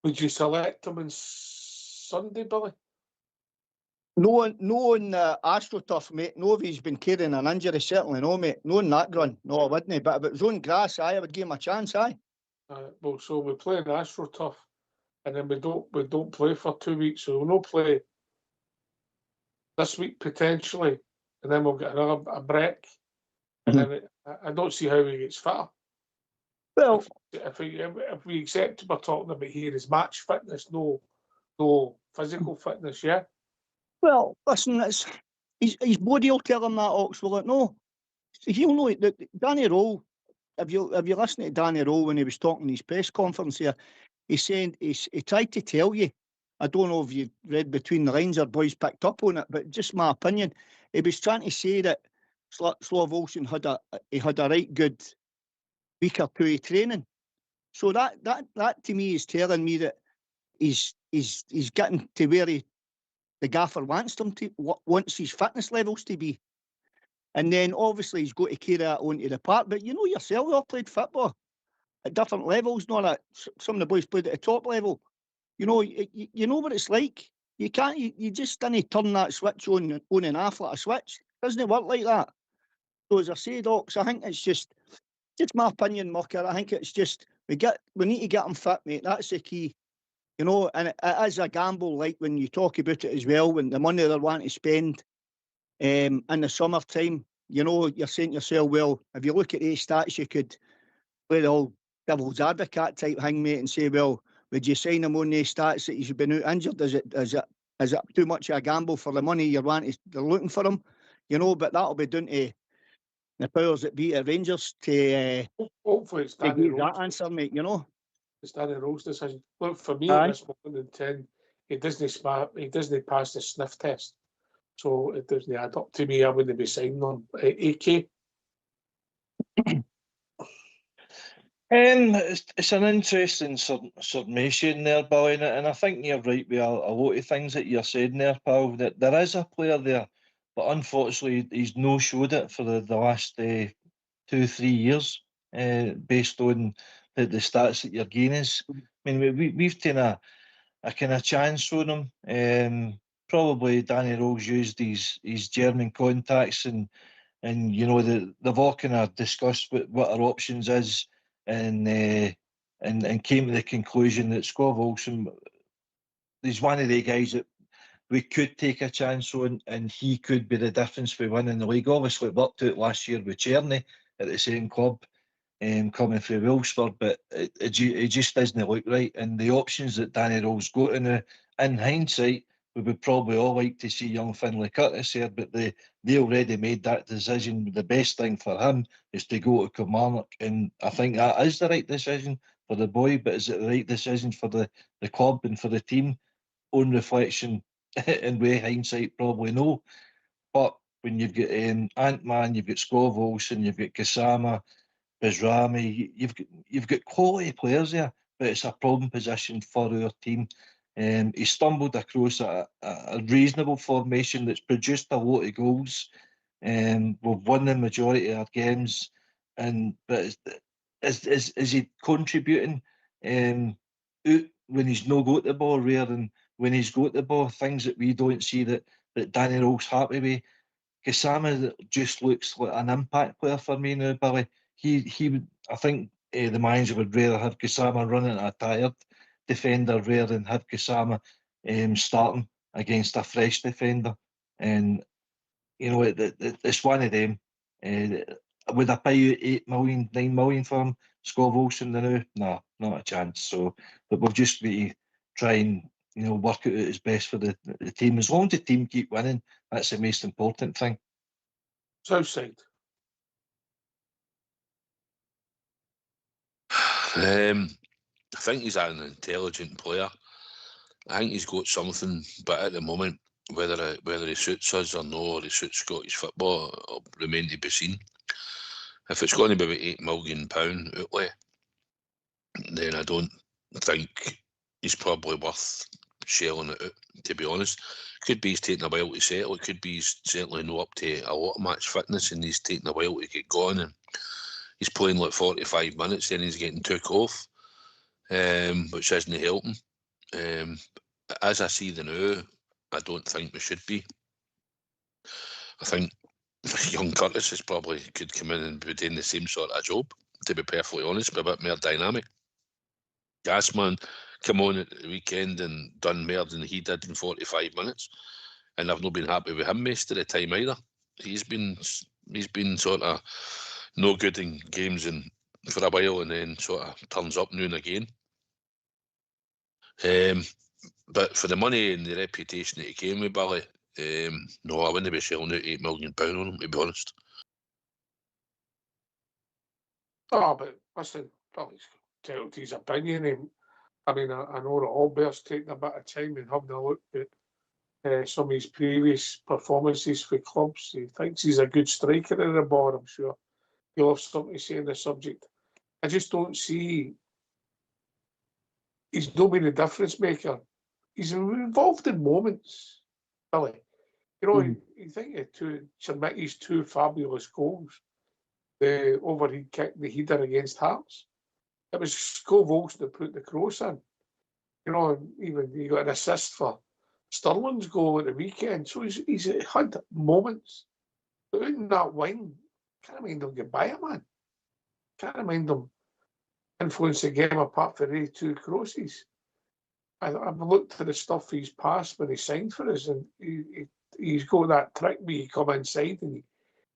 Would you select him on Sunday, Billy? No on the AstroTurf, mate. No, if he's been carrying an injury, certainly no, mate. No on that ground, no, I wouldn't. But if it was on grass, I would give him a chance, aye. Well, so we play in AstroTurf, and then we don't play for 2 weeks, so we'll not play this week potentially, and then we'll get a break, and then I don't see how he gets fitter. Well, If we accept we're talking about here is match fitness, no physical fitness, yeah. well, listen, his body will tell him that, Ox, will it no? He'll know it. Danny Rowe, if you listen to Danny Rowe when he was talking in his press conference here, he's saying he tried to tell you. I don't know if you read between the lines or boys picked up on it, but just my opinion, he was trying to say that Slav Olsen had a right good week or two of training. So that to me is telling me that he's getting to where the gaffer wants his fitness levels to be. And then obviously he's got to carry that onto the park. But you know yourself, we all played football at different levels, not that some of the boys played at the top level. You know, you know what it's like. You can't, you just didn't turn that switch on and off like a switch. Doesn't work like that. So as I say, Docs, I think it's just my opinion, Mucker. I think it's just we need to get them fit, mate. That's the key. You know, and it is a gamble, like when you talk about it as well, when the money they're wanting to spend in the summertime, you know, you're saying to yourself, well, if you look at these stats, you could play the old devil's advocate type thing, mate, and say, well, would you sign him on these stats that he's been out injured? Is it too much of a gamble for the money they're looking for him? You know, but that'll be down to the powers that be at Rangers to Hopefully it's Danny give Rowe's. that answer, mate, you know. It's Danny Rowe's decision. Look, for me, Aye. at this moment in time, he doesn't pass the sniff test. So it doesn't add up to me. I wouldn't be signing on AK. It's an interesting submission there, Billy, and I think you're right with a lot of things that you're saying there, pal. That there is a player there, but unfortunately he's no showed it for the last 2-3 years, based on the stats that you're gaining. I mean, we've taken a kind of chance on him. Probably Danny Rowe's used his German contacts and you know they've all kind of discussed what our options is, and came to the conclusion that Skov Olsen is one of the guys that we could take a chance on, and he could be the difference for winning the league. Obviously, it worked out last year with Cherny at the same club, coming through Wilsford, but it just doesn't look right. And the options that Danny Rowe's got in hindsight, we would probably all like to see young Finlay Curtis here, but they already made that decision. The best thing for him is to go to Kilmarnock, and I think that is the right decision for the boy, but is it the right decision for the club and for the team? On reflection, and with hindsight, probably no. But when you've got Ant-Man, you've got Skov Olsen, you've got Gassama, Bizrami, you've got quality players there, but it's a problem position for our team. He stumbled across a reasonable formation that's produced a lot of goals. We've won the majority of our games, but is he contributing when he's no got the ball rather than when he's got the ball? Things that we don't see that Danny Rowe's happy with. Gassama just looks like an impact player for me now, Billy. He would, I think the manager would rather have Gassama running a tired defender rather than have Gassama starting against a fresh defender. And you know, it's one of them. Would I pay you 8 million, 9 million for him, Skov Olsen now? Nah, not a chance. So, but we'll just be try and work out what's best for the team. As long as the team keep winning, that's the most important thing. Southside. I think he's an intelligent player. I think he's got something, but at the moment, whether he suits us or no, or he suits Scottish football, it'll remain to be seen. If it's going to be about £8 million outlay, then I don't think he's probably worth shelling it out, to be honest. Could be he's taking a while to settle. It could be he's certainly not up to a lot of match fitness and he's taking a while to get going, and he's playing like 45 minutes, then he's getting took off, which isn't helping. As I see the now, I don't think we should be. I think young Curtis is probably could come in and be doing the same sort of job, to be perfectly honest, but a bit more dynamic. Gassman come on at the weekend and done more than he did in 45 minutes, and I've not been happy with him most of the time either. He's been sort of, no good in games and for a while, and then sort of turns up now and again. But for the money and the reputation that he came with, Billy, no, I wouldn't be selling out £8 million on him, to be honest. Oh, but listen, Billy's entitled to his opinion. I mean, I know that Albert's taking a bit of time and having a look at some of his previous performances for clubs. He thinks he's a good striker in the ball, I'm sure. He'll have something to say on the subject. I just don't see... He's not been a difference maker. He's involved in moments, Billy. You know, you think of Chermicky's two fabulous goals. The overhead kick, the header against Hearts. It was Scove Olsen that put the cross in. You know, even he got an assist for Sterling's goal at the weekend. So he's had moments. But in that wing, can't mind him get by it, man. Can't mind him influence the game apart from the two crosses. I've looked at the stuff he's passed when he signed for us, and he's got that trick where you come inside and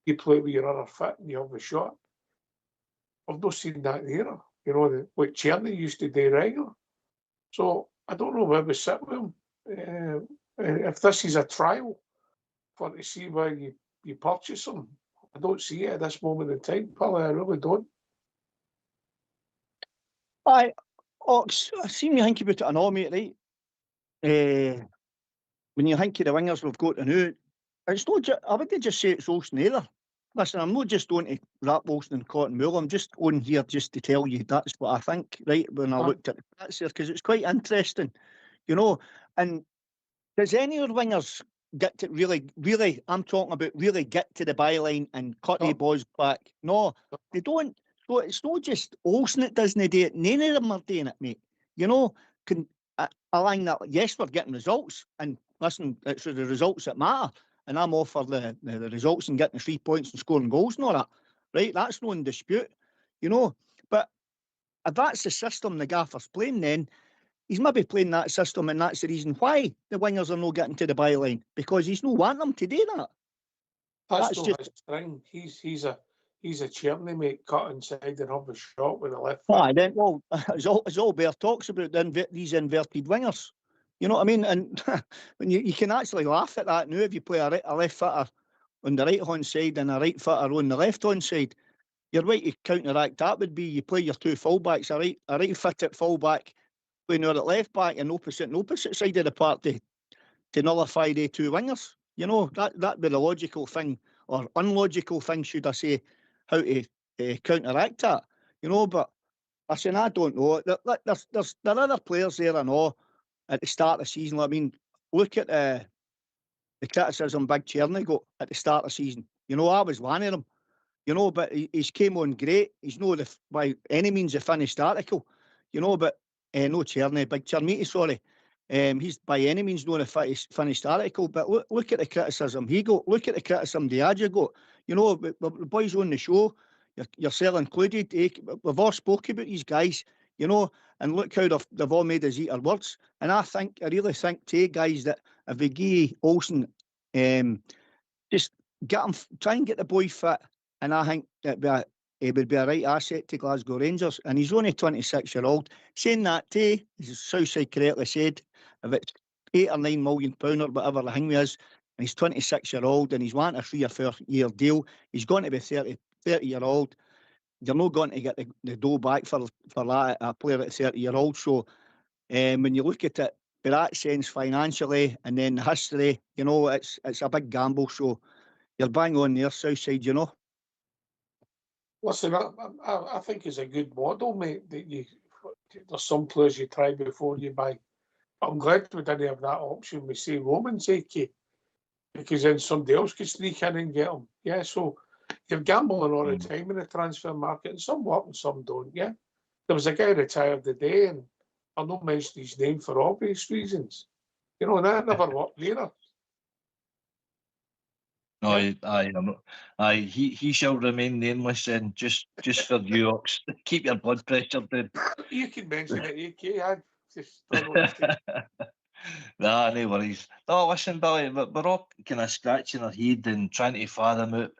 you play with your other foot and you have a shot. I've not seen that here. You know, what Cherny used to do regular. So I don't know where we sit with him. If this is a trial for to see where you purchase him, I don't see it at this moment in time, Pally. I really don't. Aye, Ox, I seem to think about it and all, mate, right? When you think of the wingers we've got to know, it's not I wouldn't just say it's Olsen either. Listen, I'm not just going to rap Olsen and Cotton Moore. I'm just on here just to tell you that's what I think, right, when I looked at the stats there, because it's quite interesting, you know. And does any of the wingers get to really, I'm talking about really get to the byline and cut the balls back? No, they don't. So it's not just Olsen that doesn't do it. None of them are doing it, mate. You know, align that. Yes, we're getting results. And listen, it's the results that matter. And I'm all for the results and getting the 3 points and scoring goals and all that. Right? That's no in dispute. You know, but if that's the system the gaffer's playing, then he's maybe playing that system, and that's the reason why the wingers are not getting to the byline, because he's not wanting them to do that. That's not his thing. He's a Cherny, mate, cut inside and have a shot with the left foot. Aye, then, well, as Albert talks about these inverted wingers. You know what I mean? And when you can actually laugh at that now if you play a left footer on the right-hand side and a right footer on the left-hand side. Your way to counteract that would be you play your two fullbacks, a right-footed fullback playing out at left-back and opposite side of the park to nullify the two wingers. You know, that'd be the logical thing, or unlogical thing, should I say, how to counteract that. You know, but listen, I don't know. There are other players there I know at the start of the season. I mean, look at the criticism Big Cherny got at the start of the season. You know, I was one of them. You know, but he's came on great. He's not by any means a finished article. You know, but no Cherny, Big Cherny, sorry. He's by any means not a finished article. But look at the criticism he got. Look at the criticism Diageo got. You know, the boys on the show, yourself included, we've all spoke about these guys, you know, and look how they've all made us eat our words. And I really think, too, guys, that if we give Olsen, just get him, try and get the boy fit, and I think that he would be a right asset to Glasgow Rangers. And he's only 26-year-old. Saying that, too, as Southside correctly said, if it's £8 or £9 million or whatever the thing is, and he's 26-year-old and he's wanting a 3 or 4 year deal, he's going to be 30-year-old. You're not going to get the dough back for that, a player at 30-year-old. So when you look at it in that sense financially and then the history, you know, it's a big gamble. So you're bang on there, Southside, you know. Listen, I think it's a good model, mate, that there's some players you try before you buy. I'm glad we didn't have that option with, say, Romans, AK, because then somebody else could sneak in and get them. Yeah, so you're gambling all the time in the transfer market, and some work and some don't, yeah. There was a guy retired today, and I'll not mention his name for obvious reasons. You know, and that never worked either. No, aye, he shall remain nameless, and just for you, Ox, keep your blood pressure down. You can mention it, AK. I just don't know what to say. Nah, no worries. No, listen, Billy, we're all kind of scratching our head and trying to fathom out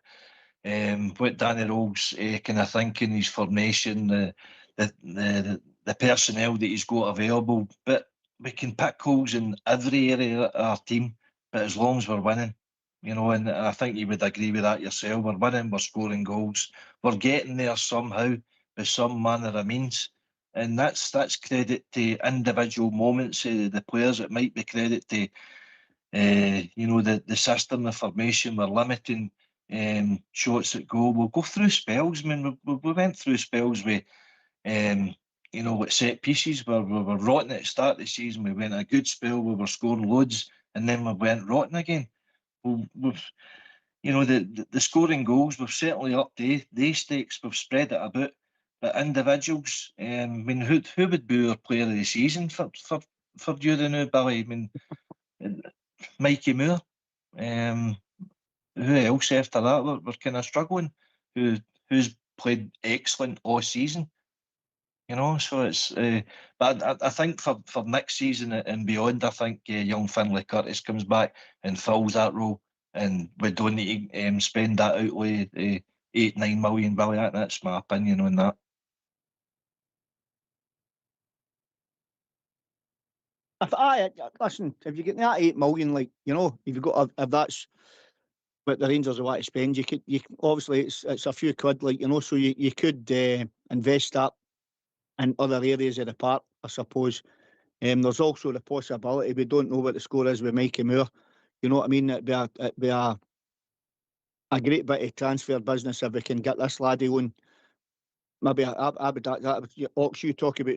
what Danny Rowell's kind of thinking, his formation, the personnel that he's got available. But we can pick holes in every area of our team, but as long as we're winning, you know, and I think you would agree with that yourself. We're winning, we're scoring goals, we're getting there somehow by some manner of means. And that's credit to individual moments of the players. It might be credit to you know, the system, the formation. We're limiting shots at goal. We'll go through spells. I mean, we went through spells with you know, with set pieces where we were rotten at the start of the season. We went a good spell, we were scoring loads, and then we went rotten again. We've you know, the scoring goals, we've certainly upped the stakes, we've spread it about. But individuals, I mean, who would be our player of the season for you now, Billy? I mean, Mikey Moore. Who else after that? We're kind of struggling. Who's played excellent all season? You know, so it's. But I think for next season and beyond, I think young Finlay Curtis comes back and fills that role, and we don't need to spend that outlay, 8-9 million. Billy, that's my opinion on that. Listen, if you get that 8 million, like, you know, if you got if that's what the Rangers want to spend, you could obviously it's a few quid, like, you know, so you could invest that in other areas of the park, I suppose. There's also the possibility, we don't know what the score is with Mikey Moore. You know what I mean? It'd be a great bit of transfer business if we can get this laddie on. Maybe I would Ox, you talk about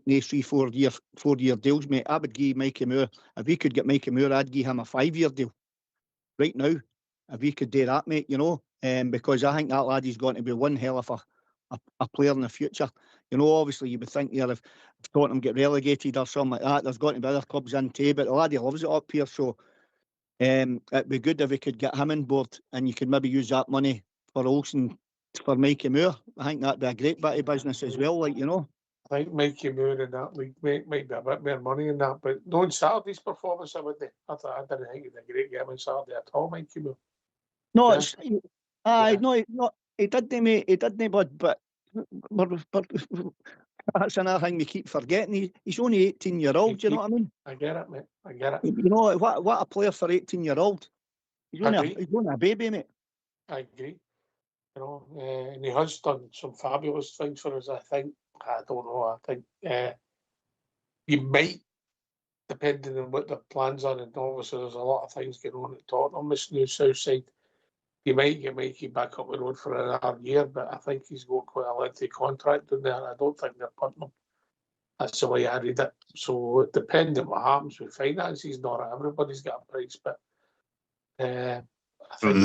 these 4-year deals, mate. I would give Mikey Moore, if we could get Mikey Moore, I'd give him a 5-year deal right now. If we could do that, mate, you know, because I think that laddie's going to be one hell of a player in the future. You know, obviously you would think there if Tottenham get relegated or something like that, there's going to be other clubs in too, but the laddie loves it up here, so it'd be good if we could get him on board, and you could maybe use that money for Olsen for Mikey Moore. I think that'd be a great bit of business as well, like, you know. I think Mikey Moore in that league might be a bit more money in that, but no, on Saturday's performance, I didn't think he did a great game on Saturday at all, Mikey Moore. No, Yeah. it's no, he didn't, mate. He didn't, but that's another thing we keep forgetting. He's only 18-year-old. Do you know what I mean? I get it, mate. I get it. You know what a player for 18-year-old. He's only a baby, mate. I agree. You know, and he has done some fabulous things for us. I think. I don't know. I think he might, depending on what the plans are, and obviously there's a lot of things going on at Tottenham, this new south side. You might get Mikey back up the road for another year, but I think he's got quite a lengthy contract in there. I don't think they're putting him. That's the way I read it. So depending on what happens with finances, not everybody's got a price, but I think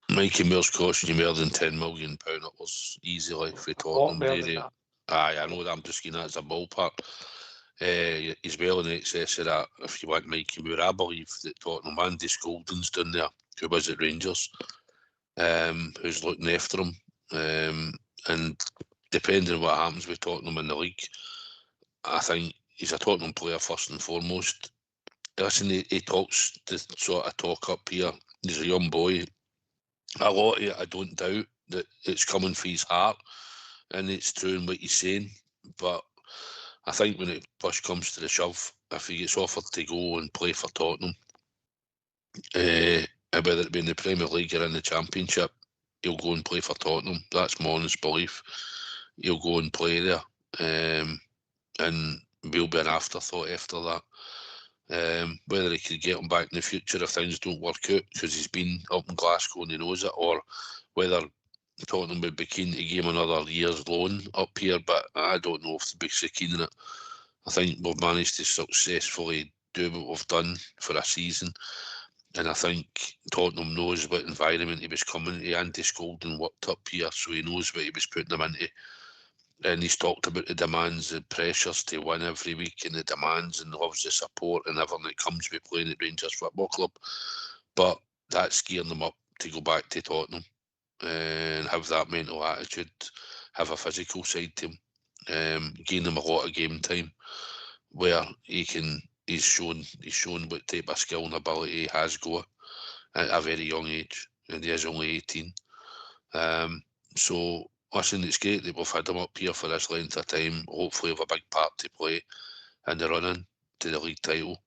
Mikey Moore's costing you more than £10 million upwards easily for Tottenham. Aye, I know that. I'm just getting that as a ballpark. He's well in excess of that if you want Mikey Moore. I believe that Tottenham, Andy Skolden's down there, who was at Rangers, who's looking after him. And depending on what happens with Tottenham in the league, I think he's a Tottenham player first and foremost. Listen, he talks the sort of talk up here. He's a young boy. A lot of it, I don't doubt that it's coming for his heart, and it's true in what he's saying. But I think when it push comes to the shove, if he gets offered to go and play for Tottenham, whether it be in the Premier League or in the Championship, he'll go and play for Tottenham. That's my honest belief. He'll go and play there, and we'll be an afterthought after that. Whether he could get him back in the future if things don't work out, because he's been up in Glasgow and he knows it, or whether Tottenham would be keen to give him another year's loan up here, but I don't know if they'd be so keen on it. I think we've managed to successfully do what we've done for a season, and I think Tottenham knows what environment he was coming to. Andy Skolden worked up here, so he knows what he was putting them into. And he's talked about the demands and pressures to win every week, and the demands, and loves the support and everything that comes with playing at Rangers Football Club. But that's gearing them up to go back to Tottenham and have that mental attitude, have a physical side to him, gain him a lot of game time, where he's shown what type of skill and ability he has got at a very young age. and he is only 18. So, listen, it's great that we've had him up here for this length of time. Hopefully, have a big part to play in the run-in to the league title.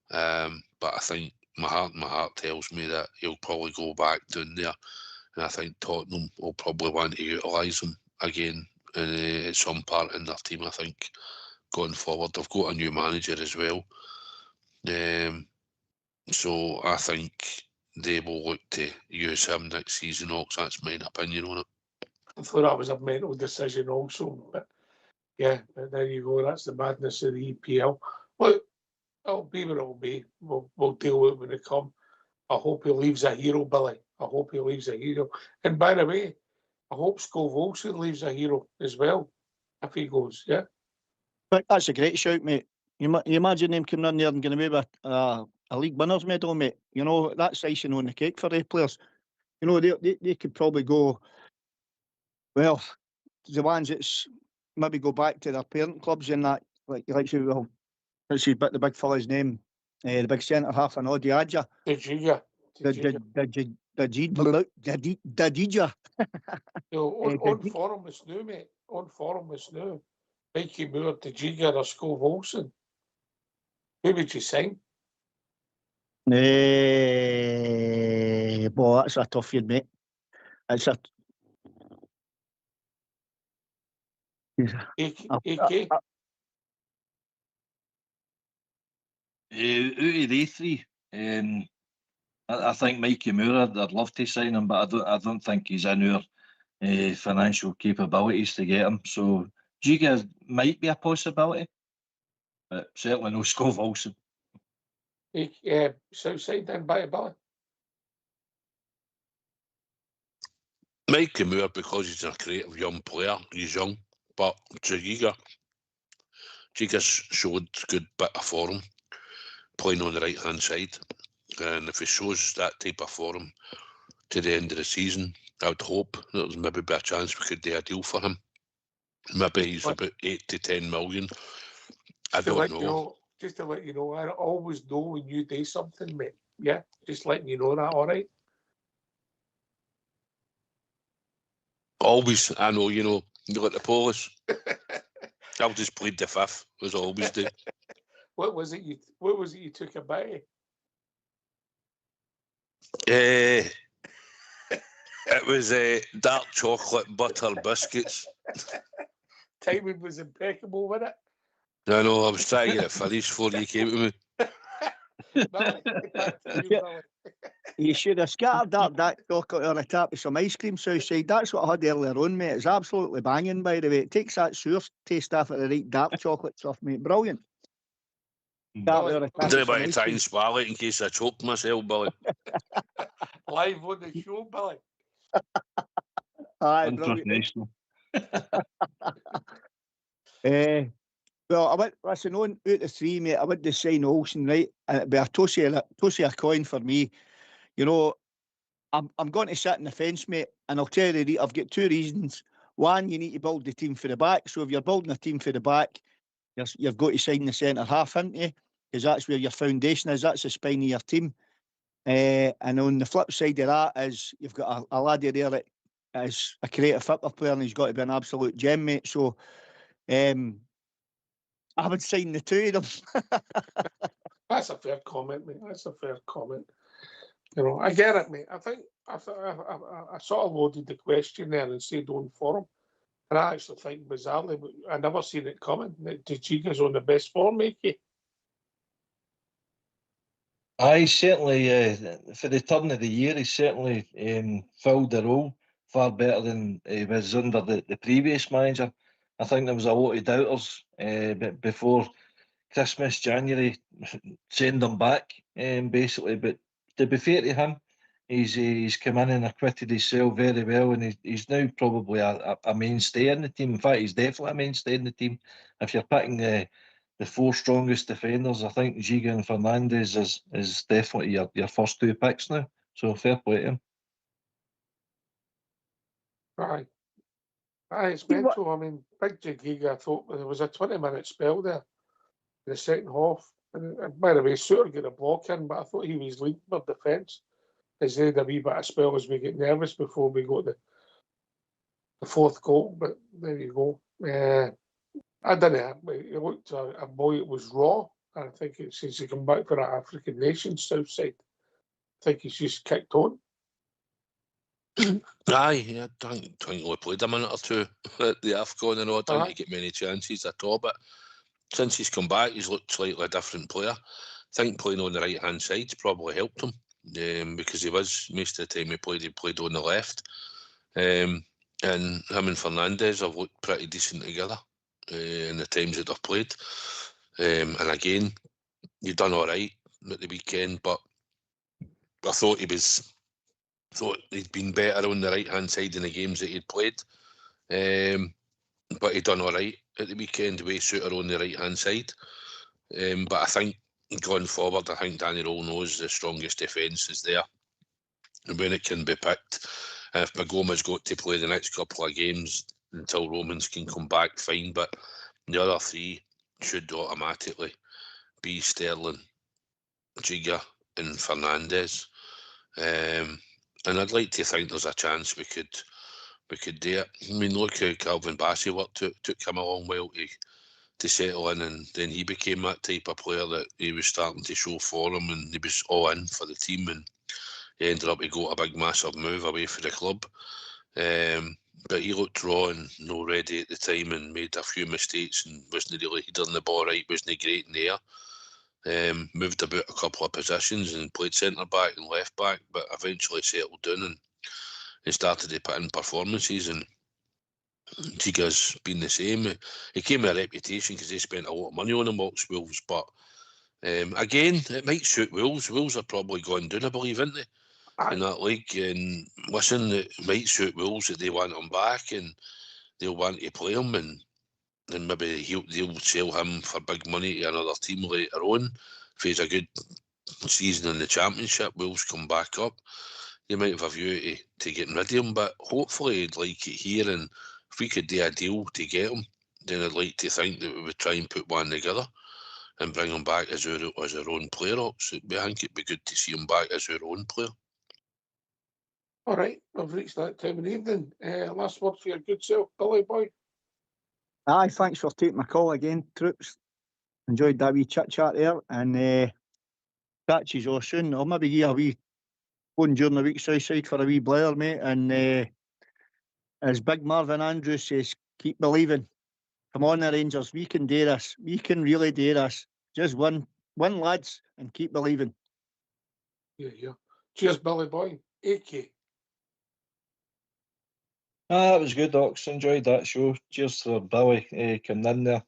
But I think my heart tells me that he'll probably go back down there, and I think Tottenham will probably want to utilise him again at some part in their team. I think going forward, they've got a new manager as well, so I think they will look to use him next season. Also, that's my opinion on it. I thought that was a mental decision also, but yeah, there you go. That's the madness of the EPL. Look, it'll be what it'll be. We'll deal with it when it comes. I hope he leaves a hero, Billy. I hope he leaves a hero. And by the way, I hope Scove also leaves a hero as well if he goes. Yeah. But that's a great shout, mate. You imagine him coming in there and getting away with a league winners medal, mate. You know, that's icing on the cake for the players. You know, they could probably go, well, the ones that's maybe go back to their parent clubs and that, like let's see the big fella's name, the big centre half and Odiadja. Dajija. On forum is new, mate. On forum is new. Mikey Moore, Dajija or Scove Olsen. Who would you sign? Well, that's a tough one, mate. It's a AK? Out of the three, I think Mikey Moore, I'd love to sign him, but I don't think he's in our financial capabilities to get him. So Giga might be a possibility, but certainly no Scove Olsen. Southside then by Billy. Mikey Moore, because he's a creative young player, he's young, but Giga's showed good bit of form playing on the right hand side, and if he shows that type of form to the end of the season, I would hope there's maybe be a chance we could do a deal for him. Maybe he's about 8 to 10 million. I don't know. Just to let you know, I always know when you do something, mate. Yeah, just letting you know that, all right? Always, I know, you know, you're like the police. I'll just plead the fifth, as I always do. What was it you took a bite? It was dark chocolate butter biscuits. Timing was impeccable, wasn't it? I know, I was trying to get it finished before you came to me. You should have scattered that chocolate on the tap with some ice cream Southside. That's what I had earlier on, mate. It's absolutely banging, by the way. It takes that sour taste off of the right dark chocolate stuff, mate. Brilliant. I didn't want to try and swallow it in case I choked myself, Billy. Live on the show, Billy. Aye, brilliant. Well, I went, listen, on out of three, mate, I went to sign Olsen, right? And it'd be a toss of a coin for me. You know, I'm going to sit in the fence, mate, and I'll tell you, I've got two reasons. One, you need to build the team for the back. So if you're building a team for the back, you've got to sign the centre half, haven't you? Because that's where your foundation is. That's the spine of your team. And on the flip side of that is you've got a laddie there that is a creative football player and he's got to be an absolute gem, mate. So I would sign the two of them. That's a fair comment, mate. That's a fair comment. You know, I get it, mate. I think I sort of loaded the question there and said on forum. And I actually think, bizarrely, I never seen it coming, that Giga's on the best form, Mickey. Aye, certainly, for the turn of the year, he certainly filled the role far better than he was under the previous manager. I think there was a lot of doubters before Christmas, January, send him back, basically. But to be fair to him, he's come in and acquitted himself very well, and he's now probably a mainstay in the team. In fact, he's definitely a mainstay in the team. If you're picking the four strongest defenders, I think Giga and Fernandes is definitely your first two picks now. So fair play to him. Aye, it's mental. I mean, big Giga, I thought there was a 20-minute spell there in the second half. And by the way, Suter got a block in, but I thought he was leading for defence. Is there a wee bit of spell as we get nervous before we got the fourth goal? But there you go. I don't know. He looked a boy that was raw. I think since he come back for that African Nations South side, I think he's just kicked on. Aye, I think we played a minute or two at the AFCON and all. I didn't get many chances at all, but since he's come back, he's looked slightly a different player. I think playing on the right-hand side's probably helped him because he was, most of the time he played on the left. And him and Fernandez have looked pretty decent together in the times that they've played. And again, he done all right at the weekend, but I thought he'd been better on the right-hand side in the games that he'd played. But he done all right at the weekend, way suitor on the right-hand side. But I think going forward, I think Danny Roll knows the strongest defence is there. And when it can be picked, if Magoma's got to play the next couple of games until Romans can come back, fine. But the other three should automatically be Sterling, Giga and Fernandez. And I'd like to think there's a chance we could do it. I mean, look how Calvin Bassey worked. Took him a long while to settle in, and then he became that type of player that he was starting to show for him, and he was all in for the team, and he ended up, he got a big massive move away for the club. But he looked raw and not ready at the time and made a few mistakes and wasn't really hitting the ball right, wasn't great in the air. Moved about a couple of positions and played centre back and left back, but eventually settled down and started to put in performances. And Giga's been the same. He came with a reputation because they spent a lot of money on him, Wolves. But again, it might suit Wolves. Wolves are probably going down, I believe, aren't they? In that league. And listen, it might suit Wolves that they want him back and they'll want to play him, and maybe they'll sell him for big money to another team later on. If he's a good season in the Championship, Wolves come back up, they might have a view to getting rid of him, but hopefully I'd like it here, and if we could do a deal to get him, then I'd like to think that we would try and put one together and bring him back as our own player. So I think it'd be good to see him back as our own player. All right, we've reached that time of the evening. Last word for your good self, Billy boy. Aye, thanks for taking my call again, troops. Enjoyed that wee chit-chat there, and catch you all soon. I'll maybe give a wee phone during the week, Southside, for a wee blather, mate. And as Big Marvin Andrews says, keep believing. Come on, the Rangers, we can do this. We can really do this. Just win, lads, and keep believing. Yeah. Cheers, Billy boy. AK. It was good, Ox. Enjoyed that show. Cheers for Billy coming in there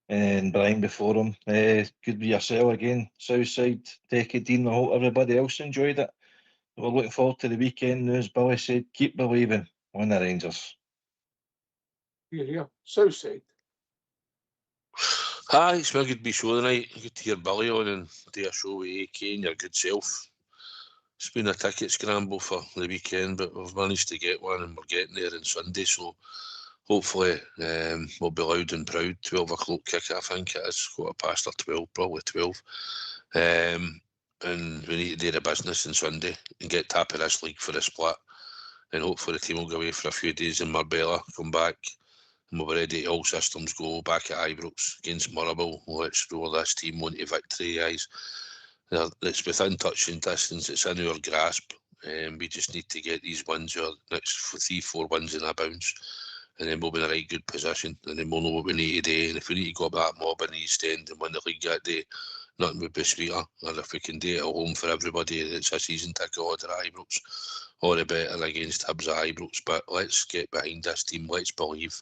and Brian before him. Good be yourself again, Southside. Take it, Dean. I hope everybody else enjoyed it. We're looking forward to the weekend now, as Billy said. Keep believing. On the Rangers. Yeah. Southside. Aye, it's been a good be show tonight. Good to hear Billy on and do a show with AK and your good self. It's been a ticket scramble for the weekend, but we've managed to get one and we're getting there on Sunday, so hopefully we'll be loud and proud. 12 o'clock kick, I think it is, 12:15, probably 12. And we need to do the business on Sunday and get top of this league for a split, and hopefully the team will go away for a few days in Marbella, come back, and we'll be ready to all systems go back at Ibrox against Murrayville. Let's roll this team on to victory, guys. It's within touching distance, it's in our grasp. We just need to get these wins, our next 3-4 wins in a bounce, and then we'll be in a right good position, and then we'll know what we need to do. And if we need to go up that mob in the East End and win the league that day, nothing would be sweeter. And if we can do it at home for everybody, it's a season ticket order at Ibrox, or the better against Hibs at Ibrox. But let's get behind this team. Let's believe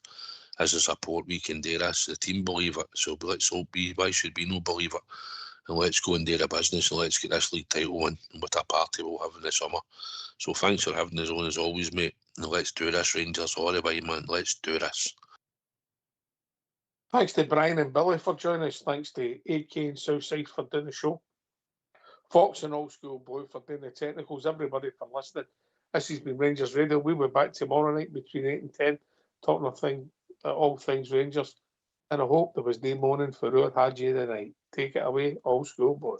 as a support we can do this. The team believe it, so let's hope why should we not believe it? And let's go and do the business, and let's get this league title in, and what a party we'll have in the summer. So thanks for having us on as always, mate. And let's do this, Rangers, all the way, man. Let's do this. Thanks to Brian and Billy for joining us. Thanks to AK and Southside for doing the show. Fox and Old School Blue for doing the technicals. Everybody for listening. This has been Rangers Radio. We'll be back tomorrow night between 8 and 10, talking all things Rangers. And I hope there was no moaning for our Haji tonight. Take it away, Old School Blue.